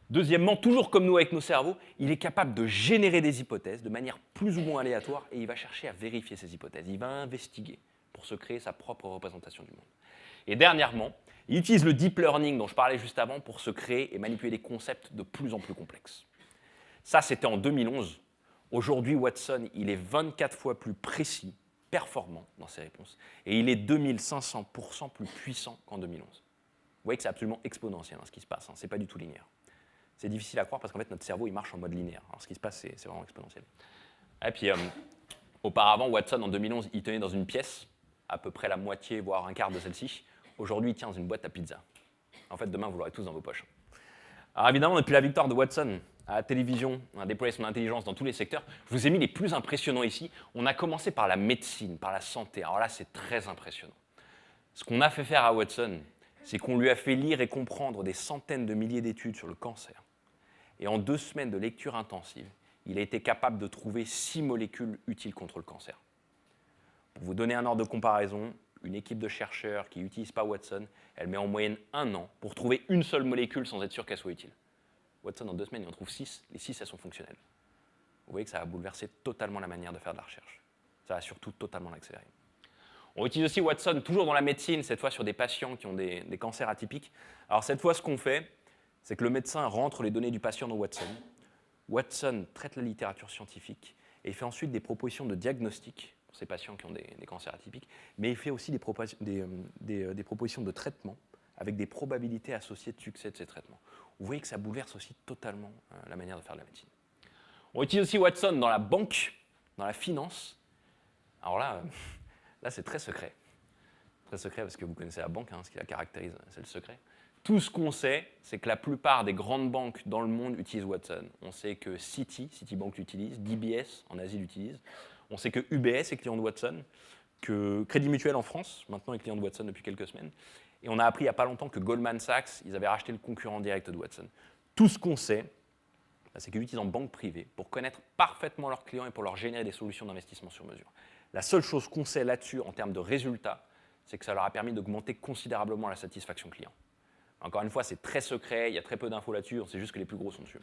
Deuxièmement, toujours comme nous avec nos cerveaux, il est capable de générer des hypothèses de manière plus ou moins aléatoire et il va chercher à vérifier ces hypothèses. Il va investiguer pour se créer sa propre représentation du monde. Et dernièrement, il utilise le deep learning dont je parlais juste avant pour se créer et manipuler des concepts de plus en plus complexes. Ça, c'était en 2011. Aujourd'hui, Watson, il est 24 fois plus précis, performant dans ses réponses et il est 2500% plus puissant qu'en 2011. Vous voyez que c'est absolument exponentiel ce qui se passe, ce n'est pas du tout linéaire. C'est difficile à croire parce qu'en fait, notre cerveau, il marche en mode linéaire. Alors, ce qui se passe, c'est vraiment exponentiel. Et puis, auparavant, Watson, en 2011, il tenait dans une pièce, à peu près la moitié, voire un quart de celle-ci. Aujourd'hui, il tient dans une boîte à pizza. En fait, demain, vous l'aurez tous dans vos poches. Alors, évidemment, depuis la victoire de Watson à la télévision, on a déployé son intelligence dans tous les secteurs. Je vous ai mis les plus impressionnants ici. On a commencé par la médecine, par la santé. Alors là, c'est très impressionnant. Ce qu'on a fait faire à Watson, c'est qu'on lui a fait lire et comprendre des centaines de milliers d'études sur le cancer. Et en 2 semaines de lecture intensive, il a été capable de trouver 6 molécules utiles contre le cancer. Pour vous donner un ordre de comparaison, une équipe de chercheurs qui n'utilise pas Watson, elle met en moyenne 1 an pour trouver une seule molécule sans être sûr qu'elle soit utile. Watson, en 2 semaines, il en trouve 6. Les 6, elles sont fonctionnelles. Vous voyez que ça va bouleverser totalement la manière de faire de la recherche. Ça va surtout totalement l'accélérer. On utilise aussi Watson, toujours dans la médecine, cette fois sur des patients qui ont des cancers atypiques. Alors cette fois, ce qu'on fait, c'est que le médecin rentre les données du patient dans Watson. Watson traite la littérature scientifique et il fait ensuite des propositions de diagnostic pour ces patients qui ont des cancers atypiques, mais il fait aussi des propositions de traitement avec des probabilités associées de succès de ces traitements. Vous voyez que ça bouleverse aussi totalement la manière de faire de la médecine. On utilise aussi Watson dans la banque, dans la finance. Alors là c'est très secret. Très secret parce que vous connaissez la banque, ce qui la caractérise, c'est le secret. Tout ce qu'on sait, c'est que la plupart des grandes banques dans le monde utilisent Watson. On sait que Citibank l'utilise, DBS en Asie l'utilise. On sait que UBS est client de Watson, que Crédit Mutuel en France, maintenant est client de Watson depuis quelques semaines. Et on a appris il n'y a pas longtemps que Goldman Sachs, ils avaient racheté le concurrent direct de Watson. Tout ce qu'on sait, c'est qu'ils l'utilisent en banque privée pour connaître parfaitement leurs clients et pour leur générer des solutions d'investissement sur mesure. La seule chose qu'on sait là-dessus en termes de résultats, c'est que ça leur a permis d'augmenter considérablement la satisfaction client. Encore une fois, c'est très secret, il y a très peu d'infos là-dessus, on sait juste que les plus gros sont dessus.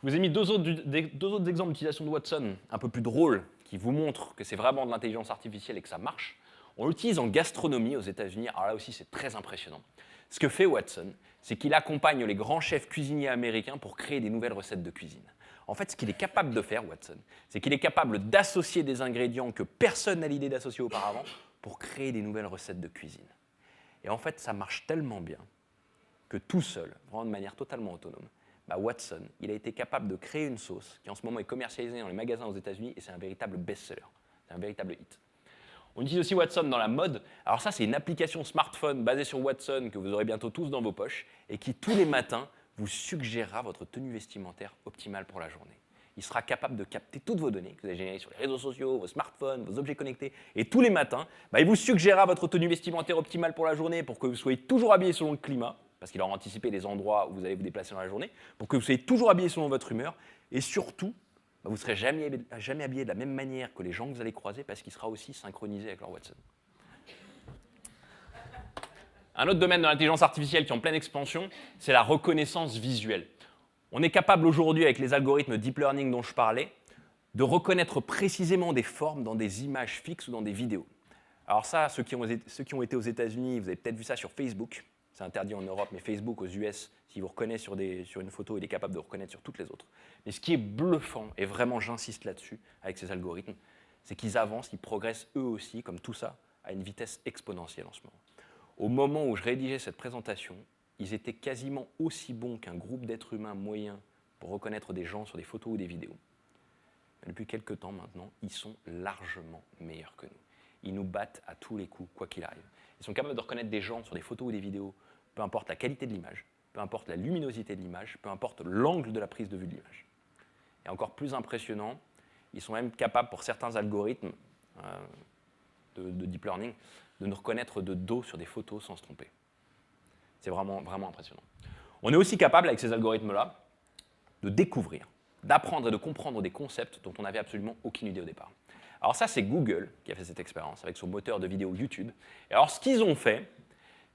Je vous ai mis deux autres exemples d'utilisation de Watson, un peu plus drôles, qui vous montrent que c'est vraiment de l'intelligence artificielle et que ça marche. On l'utilise en gastronomie aux États-Unis, alors là aussi c'est très impressionnant. Ce que fait Watson, c'est qu'il accompagne les grands chefs cuisiniers américains pour créer des nouvelles recettes de cuisine. En fait, ce qu'il est capable de faire, Watson, c'est qu'il est capable d'associer des ingrédients que personne n'a l'idée d'associer auparavant pour créer des nouvelles recettes de cuisine. Et en fait, ça marche tellement bien que tout seul, vraiment de manière totalement autonome, Watson, il a été capable de créer une sauce qui en ce moment est commercialisée dans les magasins aux États-Unis et c'est un véritable best-seller, c'est un véritable hit. On utilise aussi Watson dans la mode. Alors ça, c'est une application smartphone basée sur Watson que vous aurez bientôt tous dans vos poches et qui, tous les matins, vous suggérera votre tenue vestimentaire optimale pour la journée. Il sera capable de capter toutes vos données que vous avez générées sur les réseaux sociaux, vos smartphones, vos objets connectés. Et tous les matins, il vous suggérera votre tenue vestimentaire optimale pour la journée pour que vous soyez toujours habillé selon le climat, parce qu'il aura anticipé les endroits où vous allez vous déplacer dans la journée, pour que vous soyez toujours habillé selon votre humeur. Et surtout, vous ne serez jamais habillé de la même manière que les gens que vous allez croiser parce qu'il sera aussi synchronisé avec leur Watson. Un autre domaine de l'intelligence artificielle qui est en pleine expansion, c'est la reconnaissance visuelle. On est capable aujourd'hui, avec les algorithmes deep learning dont je parlais, de reconnaître précisément des formes dans des images fixes ou dans des vidéos. Alors ça, ceux qui ont été aux États-Unis, vous avez peut-être vu ça sur Facebook. C'est interdit en Europe, mais Facebook aux US, s'il vous reconnaît sur une photo, il est capable de reconnaître sur toutes les autres. Mais ce qui est bluffant, et vraiment j'insiste là-dessus avec ces algorithmes, c'est qu'ils avancent, ils progressent eux aussi, comme tout ça, à une vitesse exponentielle en ce moment. Au moment où je rédigeais cette présentation, ils étaient quasiment aussi bons qu'un groupe d'êtres humains moyens pour reconnaître des gens sur des photos ou des vidéos. Mais depuis quelques temps maintenant, ils sont largement meilleurs que nous. Ils nous battent à tous les coups, quoi qu'il arrive. Ils sont capables de reconnaître des gens sur des photos ou des vidéos, peu importe la qualité de l'image, peu importe la luminosité de l'image, peu importe l'angle de la prise de vue de l'image. Et encore plus impressionnant, ils sont même capables, pour certains algorithmes de deep learning, de nous reconnaître de dos sur des photos sans se tromper. C'est vraiment, vraiment impressionnant. On est aussi capable, avec ces algorithmes-là, de découvrir, d'apprendre et de comprendre des concepts dont on n'avait absolument aucune idée au départ. Alors ça, c'est Google qui a fait cette expérience avec son moteur de vidéo YouTube. Et alors, ce qu'ils ont fait,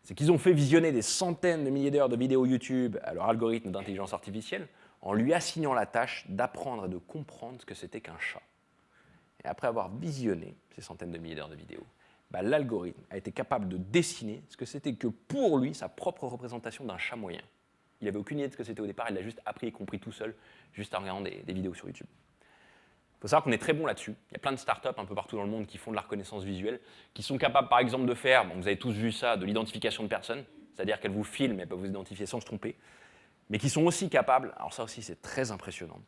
c'est qu'ils ont fait visionner des centaines de milliers d'heures de vidéos YouTube à leur algorithme d'intelligence artificielle en lui assignant la tâche d'apprendre et de comprendre ce que c'était qu'un chat. Et après avoir visionné ces centaines de milliers d'heures de vidéos, l'algorithme a été capable de dessiner ce que c'était que pour lui sa propre représentation d'un chat moyen. Il n'avait aucune idée de ce que c'était au départ, il l'a juste appris et compris tout seul, juste en regardant des vidéos sur YouTube. Il faut savoir qu'on est très bon là-dessus. Il y a plein de startups un peu partout dans le monde qui font de la reconnaissance visuelle, qui sont capables par exemple de faire, vous avez tous vu ça, de l'identification de personnes, c'est-à-dire qu'elles vous filment et elles peuvent vous identifier sans se tromper, mais qui sont aussi capables, alors ça aussi c'est très impressionnant,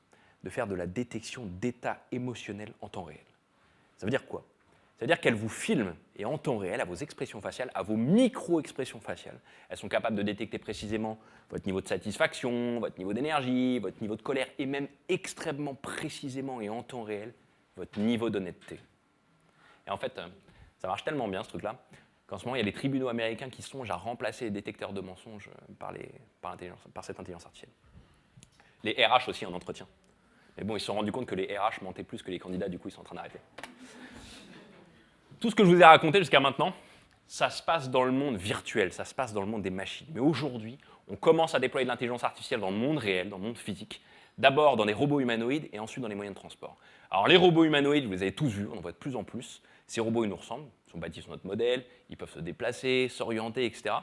de faire de la détection d'états émotionnels en temps réel. Ça veut dire quoi ? Ça veut dire qu'elles vous filment et en temps réel, à vos expressions faciales, à vos micro-expressions faciales. Elles sont capables de détecter précisément votre niveau de satisfaction, votre niveau d'énergie, votre niveau de colère et même extrêmement précisément et en temps réel, votre niveau d'honnêteté. Et en fait, ça marche tellement bien ce truc-là qu'en ce moment, il y a des tribunaux américains qui songent à remplacer les détecteurs de mensonges par cette intelligence artificielle. Les RH aussi en entretien. Mais bon, ils se sont rendus compte que les RH mentaient plus que les candidats, du coup, ils sont en train d'arrêter. Tout ce que je vous ai raconté jusqu'à maintenant, ça se passe dans le monde virtuel, ça se passe dans le monde des machines. Mais aujourd'hui, on commence à déployer de l'intelligence artificielle dans le monde réel, dans le monde physique. D'abord dans des robots humanoïdes et ensuite dans les moyens de transport. Alors les robots humanoïdes, vous les avez tous vus, on en voit de plus en plus. Ces robots, ils nous ressemblent, ils sont bâtis sur notre modèle, ils peuvent se déplacer, s'orienter, etc.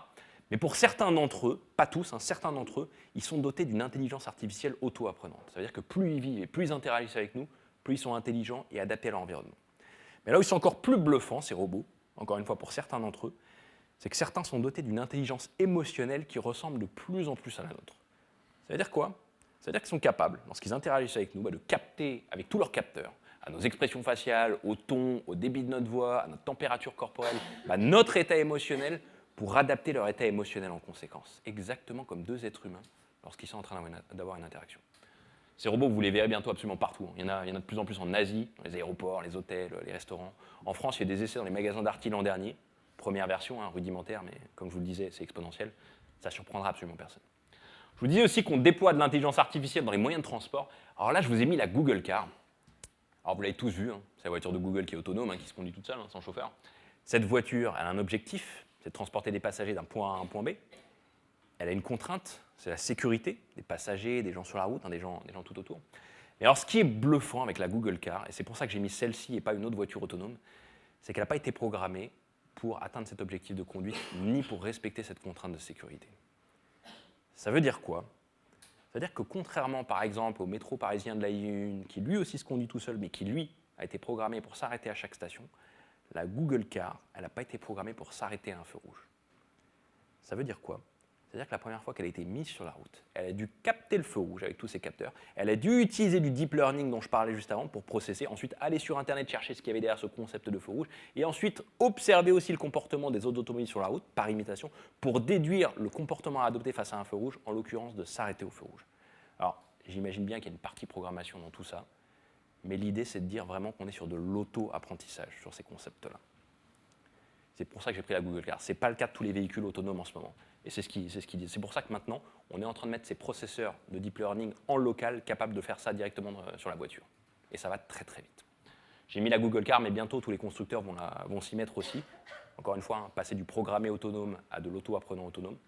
Mais pour certains d'entre eux, pas tous, certains d'entre eux, ils sont dotés d'une intelligence artificielle auto-apprenante. Ça veut dire que plus ils vivent et plus ils interagissent avec nous, plus ils sont intelligents et adaptés à leur environnement. Mais là où ils sont encore plus bluffants, ces robots, encore une fois pour certains d'entre eux, c'est que certains sont dotés d'une intelligence émotionnelle qui ressemble de plus en plus à la nôtre. Ça veut dire quoi ? Ça veut dire qu'ils sont capables, lorsqu'ils interagissent avec nous, de capter avec tous leurs capteurs, à nos expressions faciales, au ton, au débit de notre voix, à notre température corporelle, notre état émotionnel, pour adapter leur état émotionnel en conséquence. Exactement comme deux êtres humains lorsqu'ils sont en train d'avoir une interaction. Ces robots, vous les verrez bientôt absolument partout. Il y en a de plus en plus en Asie, dans les aéroports, les hôtels, les restaurants. En France, il y a des essais dans les magasins d'Arty l'an dernier. Première version, rudimentaire, mais comme je vous le disais, c'est exponentiel. Ça ne surprendra absolument personne. Je vous disais aussi qu'on déploie de l'intelligence artificielle dans les moyens de transport. Alors là, je vous ai mis la Google Car. Alors vous l'avez tous vu, c'est la voiture de Google qui est autonome, qui se conduit toute seule, sans chauffeur. Cette voiture, elle a un objectif, c'est de transporter des passagers d'un point A à un point B. elle a une contrainte, c'est la sécurité des passagers, des gens sur la route, des gens tout autour. Et alors, ce qui est bluffant avec la Google Car, et c'est pour ça que j'ai mis celle-ci et pas une autre voiture autonome, c'est qu'elle n'a pas été programmée pour atteindre cet objectif de conduite, ni pour respecter cette contrainte de sécurité. Ça veut dire quoi? Ça veut dire que contrairement, par exemple, au métro parisien de la I1, qui lui aussi se conduit tout seul, mais qui, lui, a été programmé pour s'arrêter à chaque station, la Google Car, elle n'a pas été programmée pour s'arrêter à un feu rouge. Ça veut dire quoi? C'est-à-dire que la première fois qu'elle a été mise sur la route, elle a dû capter le feu rouge avec tous ses capteurs, elle a dû utiliser du deep learning dont je parlais juste avant pour processer, ensuite aller sur Internet chercher ce qu'il y avait derrière ce concept de feu rouge, et ensuite observer aussi le comportement des autres automobiles sur la route, par imitation, pour déduire le comportement à adopter face à un feu rouge, en l'occurrence de s'arrêter au feu rouge. Alors, j'imagine bien qu'il y a une partie programmation dans tout ça, mais l'idée, c'est de dire vraiment qu'on est sur de l'auto-apprentissage sur ces concepts-là. C'est pour ça que j'ai pris la Google Car. Ce n'est pas le cas de tous les véhicules autonomes en ce moment. Et c'est ce qu'ils disent. C'est pour ça que maintenant, on est en train de mettre ces processeurs de deep learning en local capables de faire ça directement sur la voiture. Et ça va très très vite. J'ai mis la Google Car, mais bientôt tous les constructeurs vont s'y mettre aussi. Encore une fois, passer du programmé autonome à de l'auto-apprenant autonome.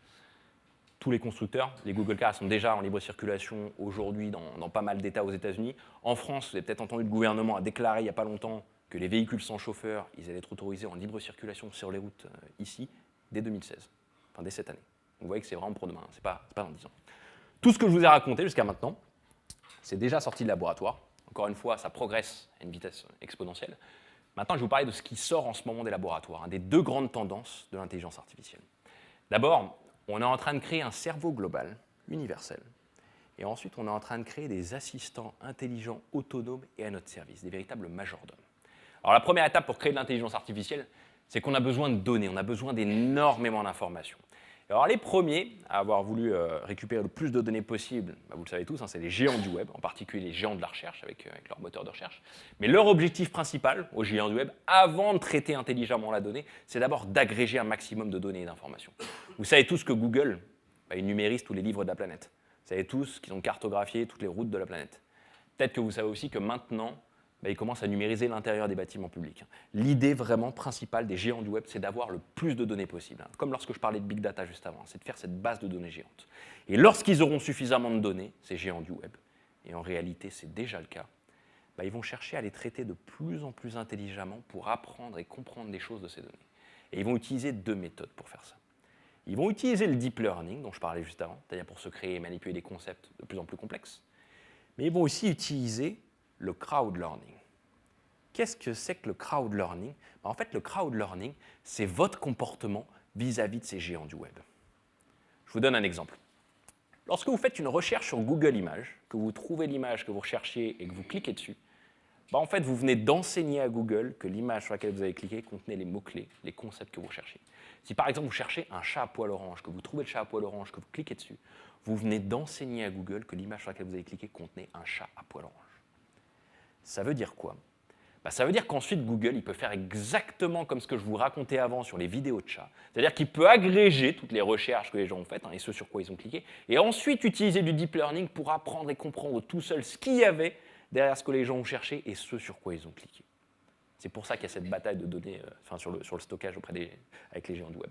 Tous les constructeurs, les Google Car sont déjà en libre circulation aujourd'hui dans pas mal d'États aux États-Unis. En France, vous avez peut-être entendu, le gouvernement a déclaré il n'y a pas longtemps que les véhicules sans chauffeur, ils allaient être autorisés en libre circulation sur les routes ici dès 2016, enfin dès cette année. Vous voyez que c'est vraiment pour demain, c'est pas dans 10 ans. Tout ce que je vous ai raconté jusqu'à maintenant, c'est déjà sorti de laboratoire. Encore une fois, ça progresse à une vitesse exponentielle. Maintenant, je vais vous parler de ce qui sort en ce moment des laboratoires, des deux grandes tendances de l'intelligence artificielle. D'abord, on est en train de créer un cerveau global, universel. Et ensuite, on est en train de créer des assistants intelligents, autonomes et à notre service, des véritables majordomes. Alors la première étape pour créer de l'intelligence artificielle, c'est qu'on a besoin de données, on a besoin d'énormément d'informations. Alors les premiers à avoir voulu récupérer le plus de données possible, vous le savez tous, c'est les géants du web, en particulier les géants de la recherche avec leur moteur de recherche. Mais leur objectif principal aux géants du web, avant de traiter intelligemment la donnée, c'est d'abord d'agréger un maximum de données et d'informations. Vous savez tous que Google, il numérise tous les livres de la planète. Vous savez tous qu'ils ont cartographié toutes les routes de la planète. Peut-être que vous savez aussi que maintenant, ils commencent à numériser l'intérieur des bâtiments publics. L'idée vraiment principale des géants du web, c'est d'avoir le plus de données possible. Comme lorsque je parlais de big data juste avant, c'est de faire cette base de données géante. Et lorsqu'ils auront suffisamment de données, ces géants du web, et en réalité c'est déjà le cas, ils vont chercher à les traiter de plus en plus intelligemment pour apprendre et comprendre des choses de ces données. Et ils vont utiliser deux méthodes pour faire ça. Ils vont utiliser le deep learning, dont je parlais juste avant, c'est-à-dire pour se créer et manipuler des concepts de plus en plus complexes, mais ils vont aussi utiliser le crowd learning. Qu'est-ce que c'est que le crowd learning? En fait, le crowd learning, c'est votre comportement vis-à-vis de ces géants du web. Je vous donne un exemple. Lorsque vous faites une recherche sur Google Images, que vous trouvez l'image que vous recherchez et que vous cliquez dessus, en fait, vous venez d'enseigner à Google que l'image sur laquelle vous avez cliqué contenait les mots-clés, les concepts que vous recherchez. Si par exemple vous cherchez un chat à poil orange, que vous trouvez le chat à poil orange, que vous cliquez dessus, vous venez d'enseigner à Google que l'image sur laquelle vous avez cliqué contenait un chat à poil orange. Ça veut dire quoi? Ça veut dire qu'ensuite, Google il peut faire exactement comme ce que je vous racontais avant sur les vidéos de chats. C'est-à-dire qu'il peut agréger toutes les recherches que les gens ont faites et ce sur quoi ils ont cliqué, et ensuite utiliser du deep learning pour apprendre et comprendre tout seul ce qu'il y avait derrière ce que les gens ont cherché et ce sur quoi ils ont cliqué. C'est pour ça qu'il y a cette bataille de données sur le stockage avec les géants du web.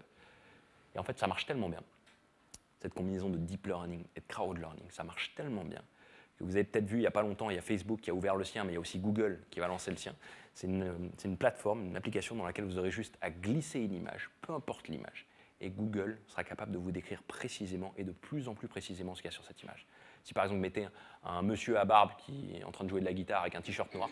Et en fait, ça marche tellement bien. Cette combinaison de deep learning et de crowd learning, ça marche tellement bien que vous avez peut-être vu il n'y a pas longtemps, il y a Facebook qui a ouvert le sien, mais il y a aussi Google qui va lancer le sien. C'est une plateforme, une application dans laquelle vous aurez juste à glisser une image, peu importe l'image, et Google sera capable de vous décrire précisément et de plus en plus précisément ce qu'il y a sur cette image. Si par exemple vous mettez un monsieur à barbe qui est en train de jouer de la guitare avec un t-shirt noir,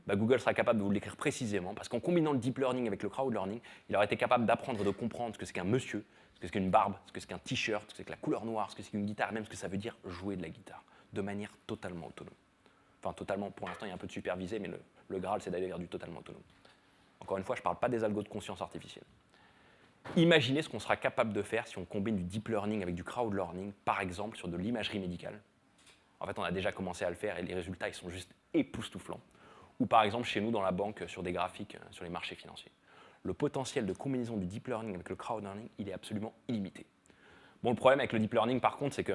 Google sera capable de vous le décrire précisément, parce qu'en combinant le deep learning avec le crowd learning, il aurait été capable d'apprendre et de comprendre ce que c'est qu'un monsieur, ce que c'est qu'une barbe, ce que c'est qu'un t-shirt, ce que c'est que la couleur noire, ce que c'est qu'une guitare, même ce que ça veut dire jouer de la guitare, de manière totalement autonome. Enfin, totalement, pour l'instant, il y a un peu de supervisé, mais le Graal, c'est d'aller vers du totalement autonome. Encore une fois, je ne parle pas des algos de conscience artificielle. Imaginez ce qu'on sera capable de faire si on combine du deep learning avec du crowd learning, par exemple sur de l'imagerie médicale. En fait, on a déjà commencé à le faire et les résultats, ils sont juste époustouflants. Ou par exemple, chez nous, dans la banque, sur des graphiques sur les marchés financiers. Le potentiel de combinaison du deep learning avec le crowd learning, il est absolument illimité. Bon, le problème avec le deep learning, par contre, c'est que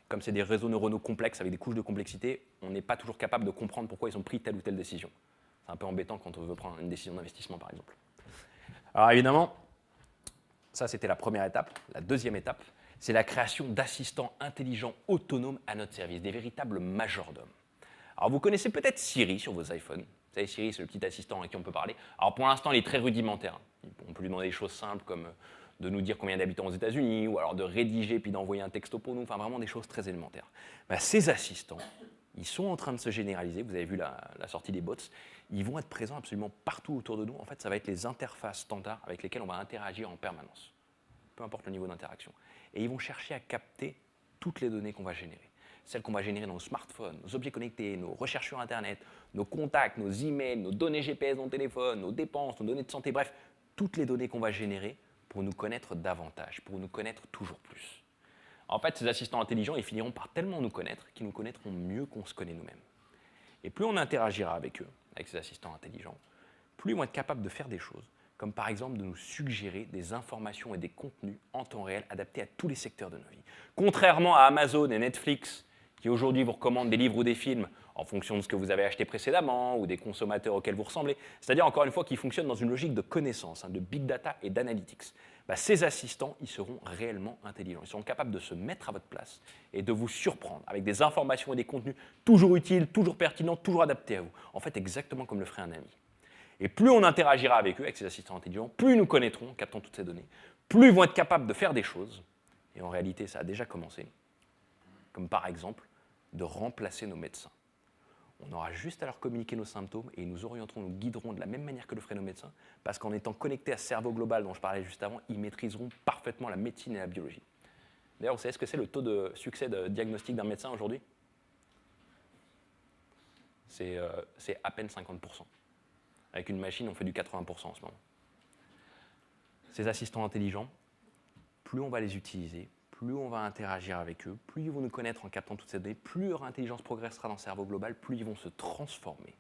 comme c'est des réseaux neuronaux complexes avec des couches de complexité, on n'est pas toujours capable de comprendre pourquoi ils ont pris telle ou telle décision. C'est un peu embêtant quand on veut prendre une décision d'investissement, par exemple. Alors évidemment, ça c'était la première étape. La deuxième étape, c'est la création d'assistants intelligents autonomes à notre service, des véritables majordomes. Alors vous connaissez peut-être Siri sur vos iPhones. Vous savez, Siri, c'est le petit assistant à qui on peut parler. Alors pour l'instant, il est très rudimentaire. On peut lui demander des choses simples comme de nous dire combien d'habitants aux États-Unis, ou alors de rédiger puis d'envoyer un texto pour nous, enfin vraiment des choses très élémentaires. Ces assistants, ils sont en train de se généraliser. Vous avez vu la sortie des bots. Ils vont être présents absolument partout autour de nous. En fait, ça va être les interfaces standards avec lesquelles on va interagir en permanence, peu importe le niveau d'interaction. Et ils vont chercher à capter toutes les données qu'on va générer. Celles qu'on va générer dans nos smartphones, nos objets connectés, nos recherches sur Internet, nos contacts, nos emails, nos données GPS dans le téléphone, nos dépenses, nos données de santé, bref, toutes les données qu'on va générer pour nous connaître davantage, pour nous connaître toujours plus. En fait, ces assistants intelligents, ils finiront par tellement nous connaître qu'ils nous connaîtront mieux qu'on se connaît nous-mêmes. Et plus on interagira avec eux, avec ces assistants intelligents, plus ils vont être capables de faire des choses, comme par exemple de nous suggérer des informations et des contenus en temps réel adaptés à tous les secteurs de nos vies. Contrairement à Amazon et Netflix, qui aujourd'hui vous recommandent des livres ou des films en fonction de ce que vous avez acheté précédemment ou des consommateurs auxquels vous ressemblez, c'est-à-dire encore une fois qu'ils fonctionnent dans une logique de connaissance, de big data et d'analytics. Ces assistants, ils seront réellement intelligents. Ils seront capables de se mettre à votre place et de vous surprendre avec des informations et des contenus toujours utiles, toujours pertinents, toujours adaptés à vous. En fait, exactement comme le ferait un ami. Et plus on interagira avec eux, avec ces assistants intelligents, plus ils nous connaîtront en captant toutes ces données, plus ils vont être capables de faire des choses, et en réalité, ça a déjà commencé, comme par exemple de remplacer nos médecins. On aura juste à leur communiquer nos symptômes et ils nous orienteront, nous guideront de la même manière que le feraient nos médecins, parce qu'en étant connectés à ce cerveau global dont je parlais juste avant, ils maîtriseront parfaitement la médecine et la biologie. D'ailleurs, vous savez ce que c'est le taux de succès de diagnostic d'un médecin aujourd'hui ? C'est à peine 50%. Avec une machine, on fait du 80% en ce moment. Ces assistants intelligents, plus on va les utiliser, plus on va interagir avec eux, plus ils vont nous connaître en captant toutes ces données, plus leur intelligence progressera dans le cerveau global, plus ils vont se transformer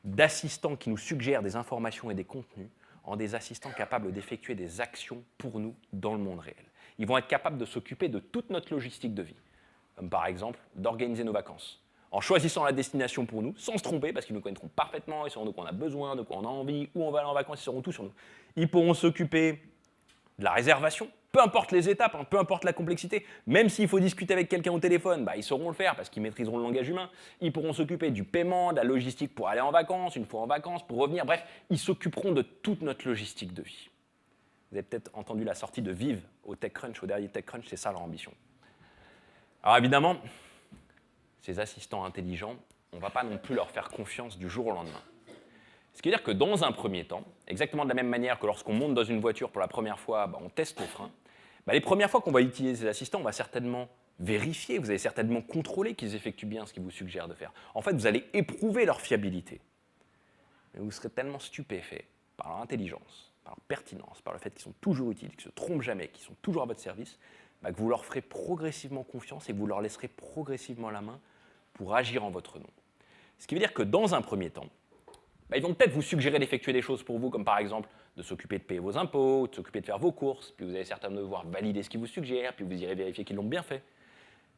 d'assistants qui nous suggèrent des informations et des contenus en des assistants capables d'effectuer des actions pour nous dans le monde réel. Ils vont être capables de s'occuper de toute notre logistique de vie, comme par exemple d'organiser nos vacances, en choisissant la destination pour nous, sans se tromper, parce qu'ils nous connaîtront parfaitement, ils sauront de quoi on a besoin, de quoi on a envie, où on va aller en vacances, ils sauront tout sur nous. Ils pourront s'occuper de la réservation, peu importe les étapes, peu importe la complexité, même s'il faut discuter avec quelqu'un au téléphone, ils sauront le faire parce qu'ils maîtriseront le langage humain. Ils pourront s'occuper du paiement, de la logistique pour aller en vacances, une fois en vacances, pour revenir, bref, ils s'occuperont de toute notre logistique de vie. Vous avez peut-être entendu la sortie de Vive au TechCrunch, au dernier TechCrunch, c'est ça leur ambition. Alors évidemment, ces assistants intelligents, on ne va pas non plus leur faire confiance du jour au lendemain. Ce qui veut dire que dans un premier temps, exactement de la même manière que lorsqu'on monte dans une voiture pour la première fois, on teste les freins, les premières fois qu'on va utiliser ces assistants, on va certainement vérifier, vous allez certainement contrôler qu'ils effectuent bien ce qu'ils vous suggèrent de faire. En fait, vous allez éprouver leur fiabilité. Mais vous serez tellement stupéfait par leur intelligence, par leur pertinence, par le fait qu'ils sont toujours utiles, qu'ils ne se trompent jamais, qu'ils sont toujours à votre service, que vous leur ferez progressivement confiance et que vous leur laisserez progressivement la main pour agir en votre nom. Ce qui veut dire que dans un premier temps, ils vont peut-être vous suggérer d'effectuer des choses pour vous, comme par exemple de s'occuper de payer vos impôts, de s'occuper de faire vos courses, puis vous allez certainement devoir valider ce qu'ils vous suggèrent, puis vous irez vérifier qu'ils l'ont bien fait.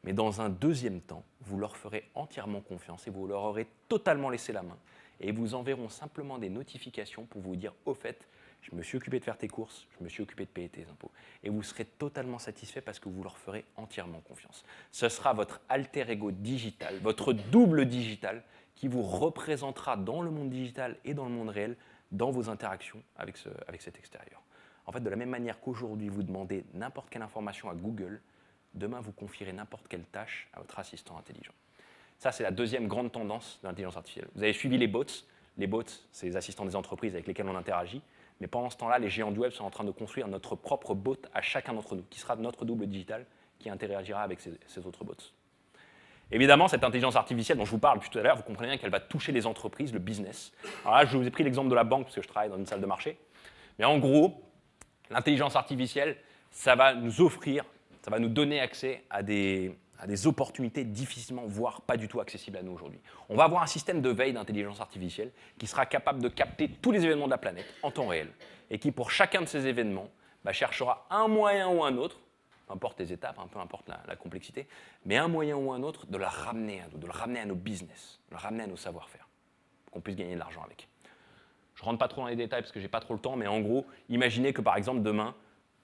Mais dans un deuxième temps, vous leur ferez entièrement confiance et vous leur aurez totalement laissé la main. Et ils vous enverront simplement des notifications pour vous dire « Au fait, je me suis occupé de faire tes courses, je me suis occupé de payer tes impôts. » Et vous serez totalement satisfait parce que vous leur ferez entièrement confiance. Ce sera votre alter ego digital, votre double digital, qui vous représentera dans le monde digital et dans le monde réel, dans vos interactions avec cet extérieur. En fait, de la même manière qu'aujourd'hui, vous demandez n'importe quelle information à Google, demain, vous confierez n'importe quelle tâche à votre assistant intelligent. Ça, c'est la deuxième grande tendance de l'intelligence artificielle. Vous avez suivi les bots. Les bots, c'est les assistants des entreprises avec lesquels on interagit. Mais pendant ce temps-là, les géants du web sont en train de construire notre propre bot à chacun d'entre nous, qui sera notre double digital, qui interagira avec ces autres bots. Évidemment, cette intelligence artificielle dont je vous parle depuis tout à l'heure, vous comprenez bien qu'elle va toucher les entreprises, le business. Alors là, je vous ai pris l'exemple de la banque parce que je travaille dans une salle de marché. Mais en gros, l'intelligence artificielle, ça va nous offrir, ça va nous donner accès à des opportunités difficilement, voire pas du tout accessibles à nous aujourd'hui. On va avoir un système de veille d'intelligence artificielle qui sera capable de capter tous les événements de la planète en temps réel et qui, pour chacun de ces événements, cherchera un moyen ou un autre, peu importe les étapes, peu importe la complexité, mais un moyen ou un autre de la ramener à nous, de le ramener à nos business, de le ramener à nos savoir-faire, pour qu'on puisse gagner de l'argent avec. Je ne rentre pas trop dans les détails parce que je n'ai pas trop le temps, mais en gros, imaginez que par exemple demain,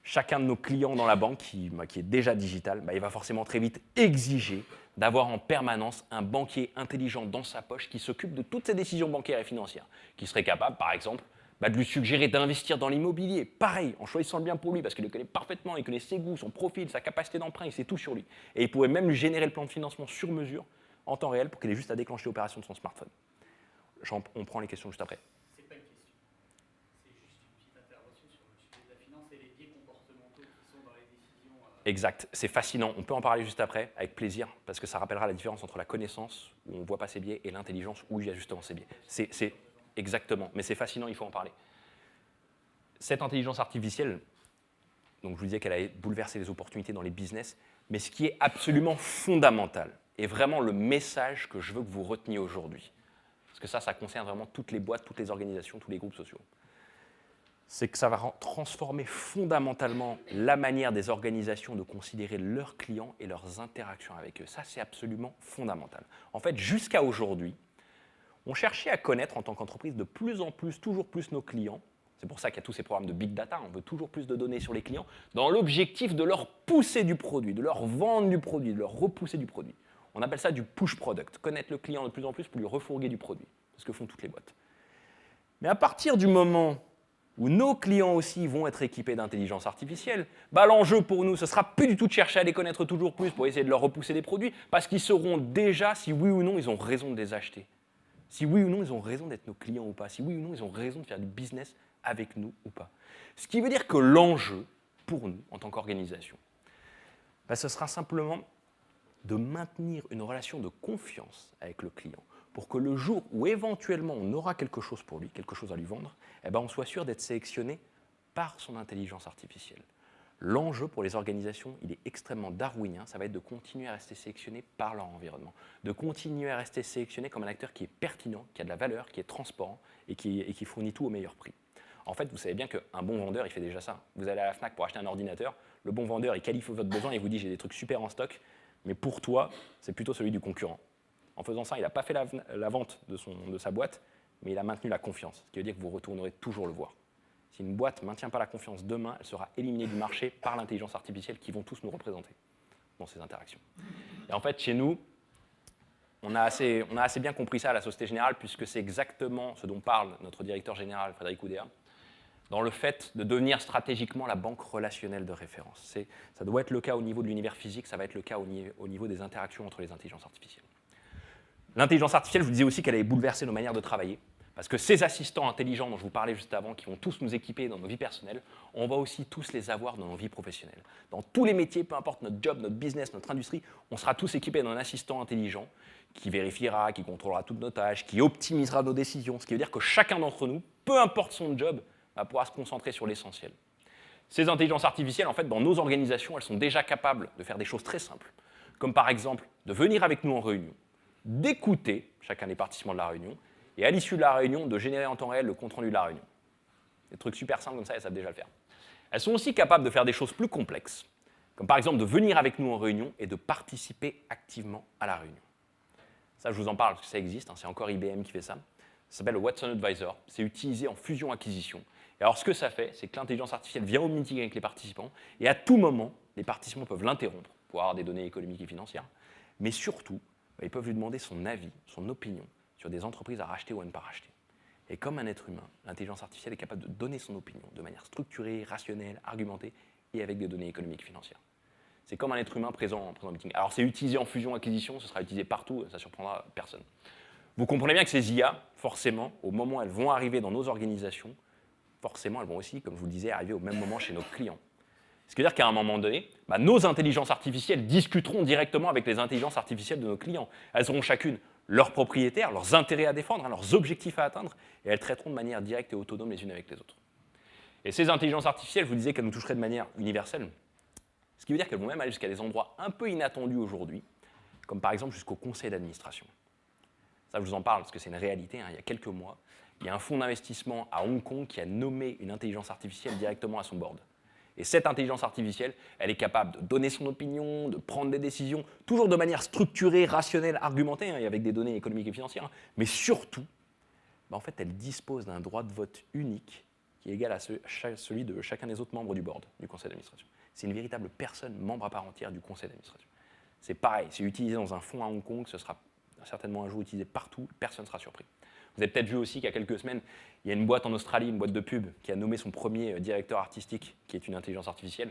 chacun de nos clients dans la banque, qui est déjà digital, il va forcément très vite exiger d'avoir en permanence un banquier intelligent dans sa poche qui s'occupe de toutes ses décisions bancaires et financières, qui serait capable, par exemple, de lui suggérer d'investir dans l'immobilier, pareil, en choisissant le bien pour lui, parce qu'il le connaît parfaitement, il connaît ses goûts, son profil, sa capacité d'emprunt, il sait tout sur lui. Et il pourrait même lui générer le plan de financement sur mesure, en temps réel, pour qu'il ait juste à déclencher l'opération de son smartphone. On prend les questions juste après. C'est pas une question, c'est juste une petite intervention sur le sujet de la finance et les biais comportementaux qui sont dans les décisions. Exact, c'est fascinant. On peut en parler juste après, avec plaisir, parce que ça rappellera la différence entre la connaissance, où on ne voit pas ses biais, et l'intelligence, où il y a justement ses biais. C'est exactement, mais c'est fascinant, il faut en parler. Cette intelligence artificielle, donc je vous disais qu'elle allait bouleverser les opportunités dans les business, mais ce qui est absolument fondamental, et vraiment le message que je veux que vous reteniez aujourd'hui, parce que ça concerne vraiment toutes les boîtes, toutes les organisations, tous les groupes sociaux, c'est que ça va transformer fondamentalement la manière des organisations de considérer leurs clients et leurs interactions avec eux. Ça, c'est absolument fondamental. En fait, jusqu'à aujourd'hui, on cherchait à connaître en tant qu'entreprise de plus en plus, toujours plus nos clients. C'est pour ça qu'il y a tous ces programmes de big data, on veut toujours plus de données sur les clients, dans l'objectif de leur pousser du produit, de leur vendre du produit, de leur repousser du produit. On appelle ça du push product, connaître le client de plus en plus pour lui refourguer du produit. C'est ce que font toutes les boîtes. Mais à partir du moment où nos clients aussi vont être équipés d'intelligence artificielle, l'enjeu pour nous, ce ne sera plus du tout de chercher à les connaître toujours plus pour essayer de leur repousser des produits, parce qu'ils sauront déjà si oui ou non ils ont raison de les acheter. Si oui ou non ils ont raison d'être nos clients ou pas, si oui ou non ils ont raison de faire du business avec nous ou pas. Ce qui veut dire que l'enjeu, pour nous, en tant qu'organisation, ce sera simplement de maintenir une relation de confiance avec le client pour que le jour où éventuellement on aura quelque chose pour lui, quelque chose à lui vendre, on soit sûr d'être sélectionné par son intelligence artificielle. L'enjeu pour les organisations, il est extrêmement darwinien, ça va être de continuer à rester sélectionné par leur environnement, de continuer à rester sélectionné comme un acteur qui est pertinent, qui a de la valeur, qui est transparent et qui fournit tout au meilleur prix. En fait, vous savez bien qu'un bon vendeur, il fait déjà ça. Vous allez à la FNAC pour acheter un ordinateur, le bon vendeur, il qualifie votre besoin et vous dit « j'ai des trucs super en stock », mais pour toi, c'est plutôt celui du concurrent. En faisant ça, il n'a pas fait la vente de sa boîte, mais il a maintenu la confiance, ce qui veut dire que vous retournerez toujours le voir. Si une boîte ne maintient pas la confiance demain, elle sera éliminée du marché par l'intelligence artificielle qui vont tous nous représenter dans ces interactions. Et en fait, chez nous, on a assez bien compris ça à la Société Générale, puisque c'est exactement ce dont parle notre directeur général, Frédéric Oudéa, dans le fait de devenir stratégiquement la banque relationnelle de référence. Ça doit être le cas au niveau de l'univers physique, ça va être le cas au niveau des interactions entre les intelligences artificielles. L'intelligence artificielle, je vous disais aussi qu'elle allait bouleverser nos manières de travailler, parce que ces assistants intelligents dont je vous parlais juste avant, qui vont tous nous équiper dans nos vies personnelles, on va aussi tous les avoir dans nos vies professionnelles. Dans tous les métiers, peu importe notre job, notre business, notre industrie, on sera tous équipés d'un assistant intelligent qui vérifiera, qui contrôlera toutes nos tâches, qui optimisera nos décisions, ce qui veut dire que chacun d'entre nous, peu importe son job, va pouvoir se concentrer sur l'essentiel. Ces intelligences artificielles, en fait, dans nos organisations, elles sont déjà capables de faire des choses très simples, comme par exemple de venir avec nous en réunion, d'écouter chacun des participants de la réunion, et à l'issue de la réunion, de générer en temps réel le compte-rendu de la réunion. Des trucs super simples comme ça, elles savent déjà le faire. Elles sont aussi capables de faire des choses plus complexes, comme par exemple de venir avec nous en réunion et de participer activement à la réunion. Ça, je vous en parle parce que ça existe, c'est encore IBM qui fait ça. Ça s'appelle le Watson Advisor, c'est utilisé en fusion-acquisition. Et alors ce que ça fait, c'est que l'intelligence artificielle vient au meeting avec les participants, et à tout moment, les participants peuvent l'interrompre pour avoir des données économiques et financières, mais surtout, ils peuvent lui demander son avis, son opinion sur des entreprises à racheter ou à ne pas racheter. Et comme un être humain, l'intelligence artificielle est capable de donner son opinion de manière structurée, rationnelle, argumentée et avec des données économiques et financières. C'est comme un être humain présent au meeting. Alors c'est utilisé en fusion-acquisition, ce sera utilisé partout, ça ne surprendra personne. Vous comprenez bien que ces IA, forcément, au moment où elles vont arriver dans nos organisations, forcément, elles vont aussi, comme je vous le disais, arriver au même moment chez nos clients. Ce qui veut dire qu'à un moment donné, nos intelligences artificielles discuteront directement avec les intelligences artificielles de nos clients. Elles auront chacune leurs propriétaires, leurs intérêts à défendre, leurs objectifs à atteindre, et elles traiteront de manière directe et autonome les unes avec les autres. Et ces intelligences artificielles, je vous disais qu'elles nous toucheraient de manière universelle, ce qui veut dire qu'elles vont même aller jusqu'à des endroits un peu inattendus aujourd'hui, comme par exemple jusqu'au conseil d'administration. Ça, je vous en parle parce que c'est une réalité. Il y a quelques mois, il y a un fonds d'investissement à Hong Kong qui a nommé une intelligence artificielle directement à son board. Et cette intelligence artificielle, elle est capable de donner son opinion, de prendre des décisions, toujours de manière structurée, rationnelle, argumentée, et avec des données économiques et financières, mais surtout, en fait, elle dispose d'un droit de vote unique qui est égal à celui de chacun des autres membres du board, du conseil d'administration. C'est une véritable personne, membre à part entière du conseil d'administration. C'est pareil, c'est utilisé dans un fonds à Hong Kong, ce sera certainement un jour utilisé partout, personne ne sera surpris. Vous avez peut-être vu aussi qu'il y a quelques semaines, il y a une boîte en Australie, une boîte de pub, qui a nommé son premier directeur artistique, qui est une intelligence artificielle.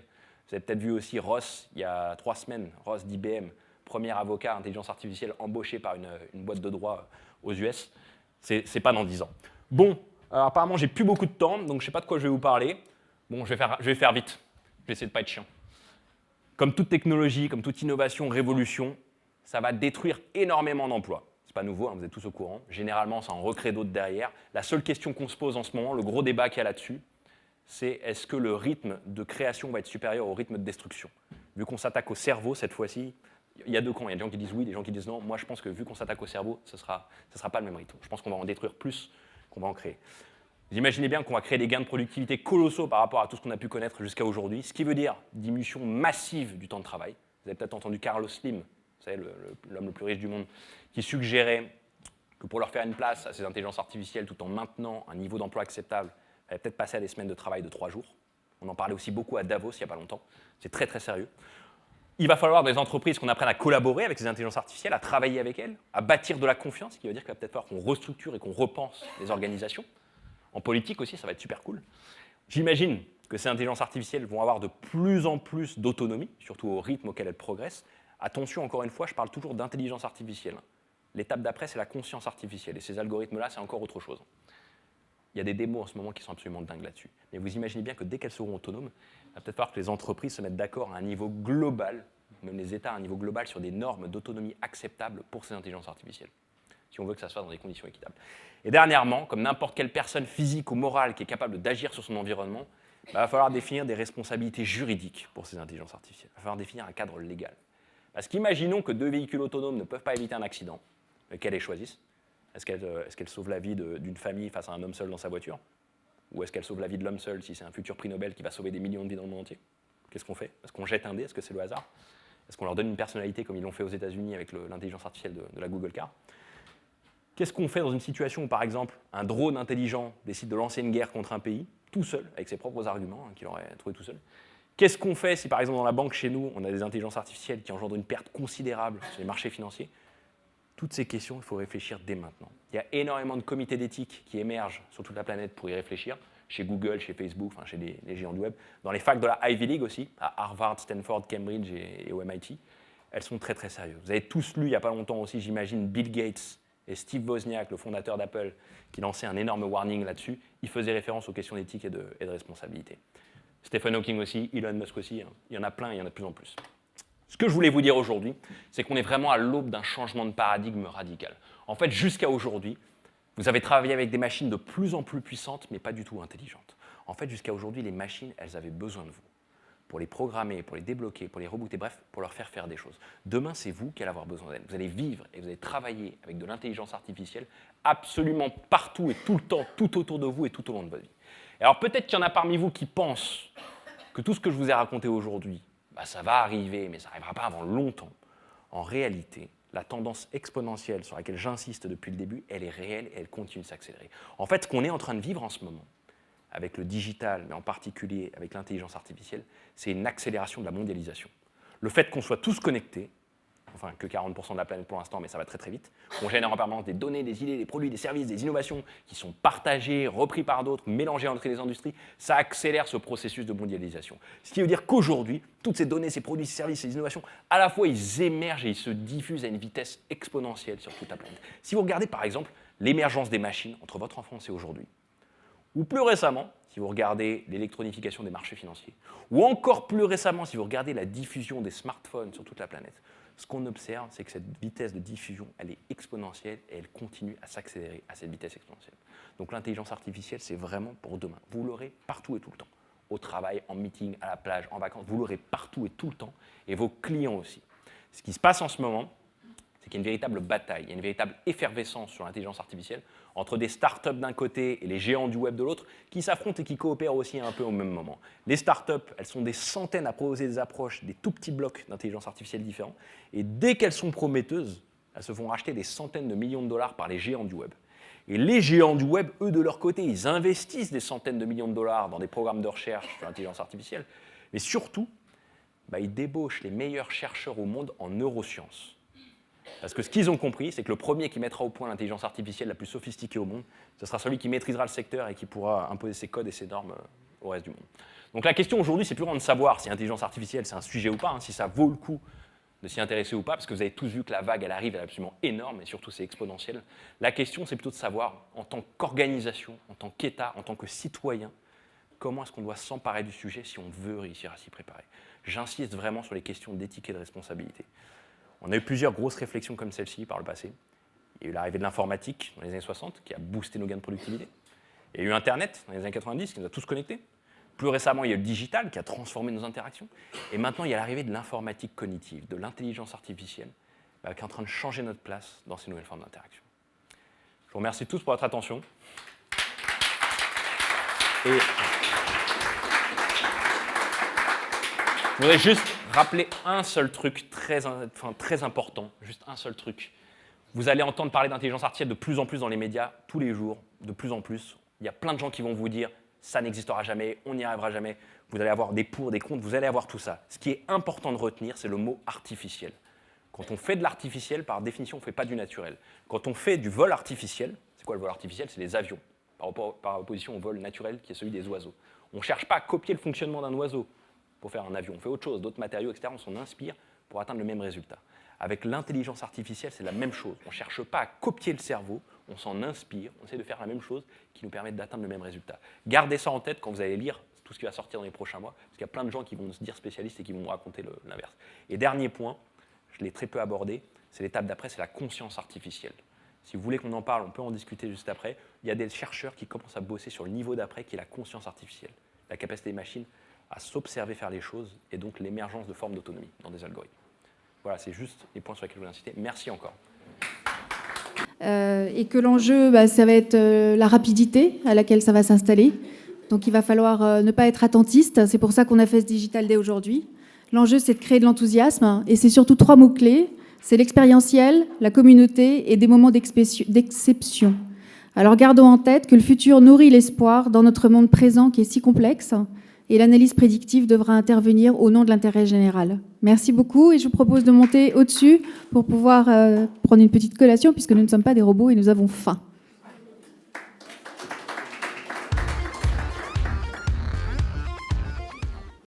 Vous avez peut-être vu aussi Ross, il y a 3 semaines, Ross d'IBM, premier avocat intelligence artificielle embauché par une boîte de droit aux US. C'est pas dans 10 ans. Bon, alors apparemment, j'ai plus beaucoup de temps, donc je ne sais pas de quoi je vais vous parler. Bon, je vais faire vite. Je vais essayer de ne pas être chiant. Comme toute technologie, comme toute innovation, révolution, ça va détruire énormément d'emplois. C'est pas nouveau, hein, vous êtes tous au courant. Généralement, ça en recrée d'autres derrière. La seule question qu'on se pose en ce moment, le gros débat qu'il y a là-dessus, c'est est-ce que le rythme de création va être supérieur au rythme de destruction? Vu qu'on s'attaque au cerveau cette fois-ci, il y a deux camps. Il y a des gens qui disent oui, des gens qui disent non. Moi, je pense que vu qu'on s'attaque au cerveau, ce sera pas le même rythme. Je pense qu'on va en détruire plus qu'on va en créer. Vous imaginez bien qu'on va créer des gains de productivité colossaux par rapport à tout ce qu'on a pu connaître jusqu'à aujourd'hui, ce qui veut dire diminution massive du temps de travail. Vous avez peut-être entendu Carlos Slim, vous savez, l'homme le plus riche du monde, qui suggérait que pour leur faire une place à ces intelligences artificielles tout en maintenant un niveau d'emploi acceptable, il fallait peut-être passer à des semaines de travail de 3 jours. On en parlait aussi beaucoup à Davos il n'y a pas longtemps. C'est très très sérieux. Il va falloir des entreprises qu'on apprenne à collaborer avec ces intelligences artificielles, à travailler avec elles, à bâtir de la confiance, ce qui veut dire qu'il va peut-être falloir qu'on restructure et qu'on repense les organisations. En politique aussi, ça va être super cool. J'imagine que ces intelligences artificielles vont avoir de plus en plus d'autonomie, surtout au rythme auquel elles progressent. Attention, encore une fois, je parle toujours d'intelligence artificielle. L'étape d'après, c'est la conscience artificielle. Et ces algorithmes-là, c'est encore autre chose. Il y a des démos en ce moment qui sont absolument dingues là-dessus. Mais vous imaginez bien que dès qu'elles seront autonomes, il va peut-être falloir que les entreprises se mettent d'accord à un niveau global, même les États à un niveau global, sur des normes d'autonomie acceptables pour ces intelligences artificielles, si on veut que ça se fasse dans des conditions équitables. Et dernièrement, comme n'importe quelle personne physique ou morale qui est capable d'agir sur son environnement, il va falloir définir des responsabilités juridiques pour ces intelligences artificielles. Il va falloir définir un cadre légal. Parce qu'imaginons que 2 véhicules autonomes ne peuvent pas éviter un accident, lequel elles choisissent. Est-ce qu'elles sauvent la vie d'une famille face à un homme seul dans sa voiture? Ou est-ce qu'elles sauvent la vie de l'homme seul si c'est un futur prix Nobel qui va sauver des millions de vies dans le monde entier? Qu'est-ce qu'on fait? Est-ce qu'on jette un dé? Est-ce que c'est le hasard? Est-ce qu'on leur donne une personnalité comme ils l'ont fait aux États-Unis avec l'intelligence artificielle de la Google Car? Qu'est-ce qu'on fait dans une situation où, par exemple, un drone intelligent décide de lancer une guerre contre un pays, tout seul, avec ses propres arguments, qu'il aurait trouvé tout seul? Qu'est-ce qu'on fait si, par exemple, dans la banque chez nous, on a des intelligences artificielles qui engendrent une perte considérable sur les marchés financiers? Toutes ces questions, il faut réfléchir dès maintenant. Il y a énormément de comités d'éthique qui émergent sur toute la planète pour y réfléchir, chez Google, chez Facebook, enfin chez les géants du web, dans les facs de la Ivy League aussi, à Harvard, Stanford, Cambridge et au MIT. Elles sont très très sérieuses. Vous avez tous lu il n'y a pas longtemps aussi, j'imagine, Bill Gates et Steve Wozniak, le fondateur d'Apple, qui lançait un énorme warning là-dessus. Il faisait référence aux questions d'éthique et de responsabilité. Stephen Hawking aussi, Elon Musk aussi, hein. Il y en a plein, il y en a de plus en plus. Ce que je voulais vous dire aujourd'hui, c'est qu'on est vraiment à l'aube d'un changement de paradigme radical. En fait, jusqu'à aujourd'hui, vous avez travaillé avec des machines de plus en plus puissantes, mais pas du tout intelligentes. En fait, jusqu'à aujourd'hui, les machines, elles avaient besoin de vous pour les programmer, pour les débloquer, pour les rebooter, bref, pour leur faire faire des choses. Demain, c'est vous qui allez avoir besoin d'elles. Vous allez vivre et vous allez travailler avec de l'intelligence artificielle absolument partout et tout le temps, tout autour de vous et tout au long de votre vie. Et alors peut-être qu'il y en a parmi vous qui pensent que tout ce que je vous ai raconté aujourd'hui, ça va arriver, mais ça n'arrivera pas avant longtemps. En réalité, la tendance exponentielle sur laquelle j'insiste depuis le début, elle est réelle et elle continue de s'accélérer. En fait, ce qu'on est en train de vivre en ce moment, avec le digital, mais en particulier avec l'intelligence artificielle, c'est une accélération de la mondialisation. Le fait qu'on soit tous connectés, enfin que 40% de la planète pour l'instant, mais ça va très très vite, qu'on génère en permanence des données, des idées, des produits, des services, des innovations qui sont partagées, repris par d'autres, mélangées entre les industries, ça accélère ce processus de mondialisation. Ce qui veut dire qu'aujourd'hui, toutes ces données, ces produits, ces services, ces innovations, à la fois ils émergent et ils se diffusent à une vitesse exponentielle sur toute la planète. Si vous regardez par exemple l'émergence des machines entre votre enfance et aujourd'hui, ou plus récemment, si vous regardez l'électronification des marchés financiers, ou encore plus récemment, si vous regardez la diffusion des smartphones sur toute la planète, ce qu'on observe, c'est que cette vitesse de diffusion, elle est exponentielle et elle continue à s'accélérer à cette vitesse exponentielle. Donc l'intelligence artificielle, c'est vraiment pour demain. Vous l'aurez partout et tout le temps. Au travail, en meeting, à la plage, en vacances, vous l'aurez partout et tout le temps, et vos clients aussi. Ce qui se passe en ce moment, c'est qu'il y a une véritable bataille, il y a une véritable effervescence sur l'intelligence artificielle entre des startups d'un côté et les géants du web de l'autre qui s'affrontent et qui coopèrent aussi un peu au même moment. Les startups, elles sont des centaines à proposer des approches, des tout petits blocs d'intelligence artificielle différents, et dès qu'elles sont prometteuses, elles se font racheter des centaines de millions de dollars par les géants du web. Et les géants du web, eux, de leur côté, ils investissent des centaines de millions de dollars dans des programmes de recherche sur l'intelligence artificielle. Mais surtout, ils débauchent les meilleurs chercheurs au monde en neurosciences. Parce que ce qu'ils ont compris, c'est que le premier qui mettra au point l'intelligence artificielle la plus sophistiquée au monde, ce sera celui qui maîtrisera le secteur et qui pourra imposer ses codes et ses normes au reste du monde. Donc la question aujourd'hui, c'est plus vraiment de savoir si l'intelligence artificielle, c'est un sujet ou pas, si ça vaut le coup de s'y intéresser ou pas, parce que vous avez tous vu que la vague, elle arrive, elle est absolument énorme, et surtout, c'est exponentiel. La question, c'est plutôt de savoir, en tant qu'organisation, en tant qu'État, en tant que citoyen, comment est-ce qu'on doit s'emparer du sujet si on veut réussir à s'y préparer. J'insiste vraiment sur les questions d'éthique et de responsabilité. On a eu plusieurs grosses réflexions comme celle-ci par le passé. Il y a eu l'arrivée de l'informatique dans les années 60, qui a boosté nos gains de productivité. Il y a eu Internet dans les années 90, qui nous a tous connectés. Plus récemment, il y a eu le digital qui a transformé nos interactions. Et maintenant, il y a l'arrivée de l'informatique cognitive, de l'intelligence artificielle, qui est en train de changer notre place dans ces nouvelles formes d'interaction. Je vous remercie tous pour votre attention. Et je voudrais juste rappeler un seul truc très important, juste un seul truc. Vous allez entendre parler d'intelligence artificielle de plus en plus dans les médias, tous les jours, de plus en plus. Il y a plein de gens qui vont vous dire ça n'existera jamais, on n'y arrivera jamais. Vous allez avoir des pour, des contre, vous allez avoir tout ça. Ce qui est important de retenir, c'est le mot artificiel. Quand on fait de l'artificiel, par définition, on ne fait pas du naturel. Quand on fait du vol artificiel, c'est quoi le vol artificiel? C'est les avions, par opposition au vol naturel qui est celui des oiseaux. On ne cherche pas à copier le fonctionnement d'un oiseau pour faire un avion. On fait autre chose, d'autres matériaux, etc. On s'en inspire pour atteindre le même résultat. Avec l'intelligence artificielle, c'est la même chose. On ne cherche pas à copier le cerveau, on s'en inspire, on essaie de faire la même chose qui nous permet d'atteindre le même résultat. Gardez ça en tête quand vous allez lire tout ce qui va sortir dans les prochains mois, parce qu'il y a plein de gens qui vont se dire spécialistes et qui vont vous raconter l'inverse. Et dernier point, je l'ai très peu abordé, c'est l'étape d'après, c'est la conscience artificielle. Si vous voulez qu'on en parle, on peut en discuter juste après. Il y a des chercheurs qui commencent à bosser sur le niveau d'après, qui est la conscience artificielle, la capacité des machines à s'observer faire les choses, et donc l'émergence de formes d'autonomie dans des algorithmes. Voilà, c'est juste les points sur lesquels je voulais insister. Merci encore. Et que l'enjeu, ça va être la rapidité à laquelle ça va s'installer. Donc il va falloir ne pas être attentiste. C'est pour ça qu'on a fait ce Digital Day aujourd'hui. L'enjeu, c'est de créer de l'enthousiasme. Et c'est surtout 3 mots-clés. C'est l'expérientiel, la communauté et des moments d'exception. Alors gardons en tête que le futur nourrit l'espoir dans notre monde présent qui est si complexe. Et l'analyse prédictive devra intervenir au nom de l'intérêt général. Merci beaucoup et je vous propose de monter au-dessus pour pouvoir prendre une petite collation puisque nous ne sommes pas des robots et nous avons faim.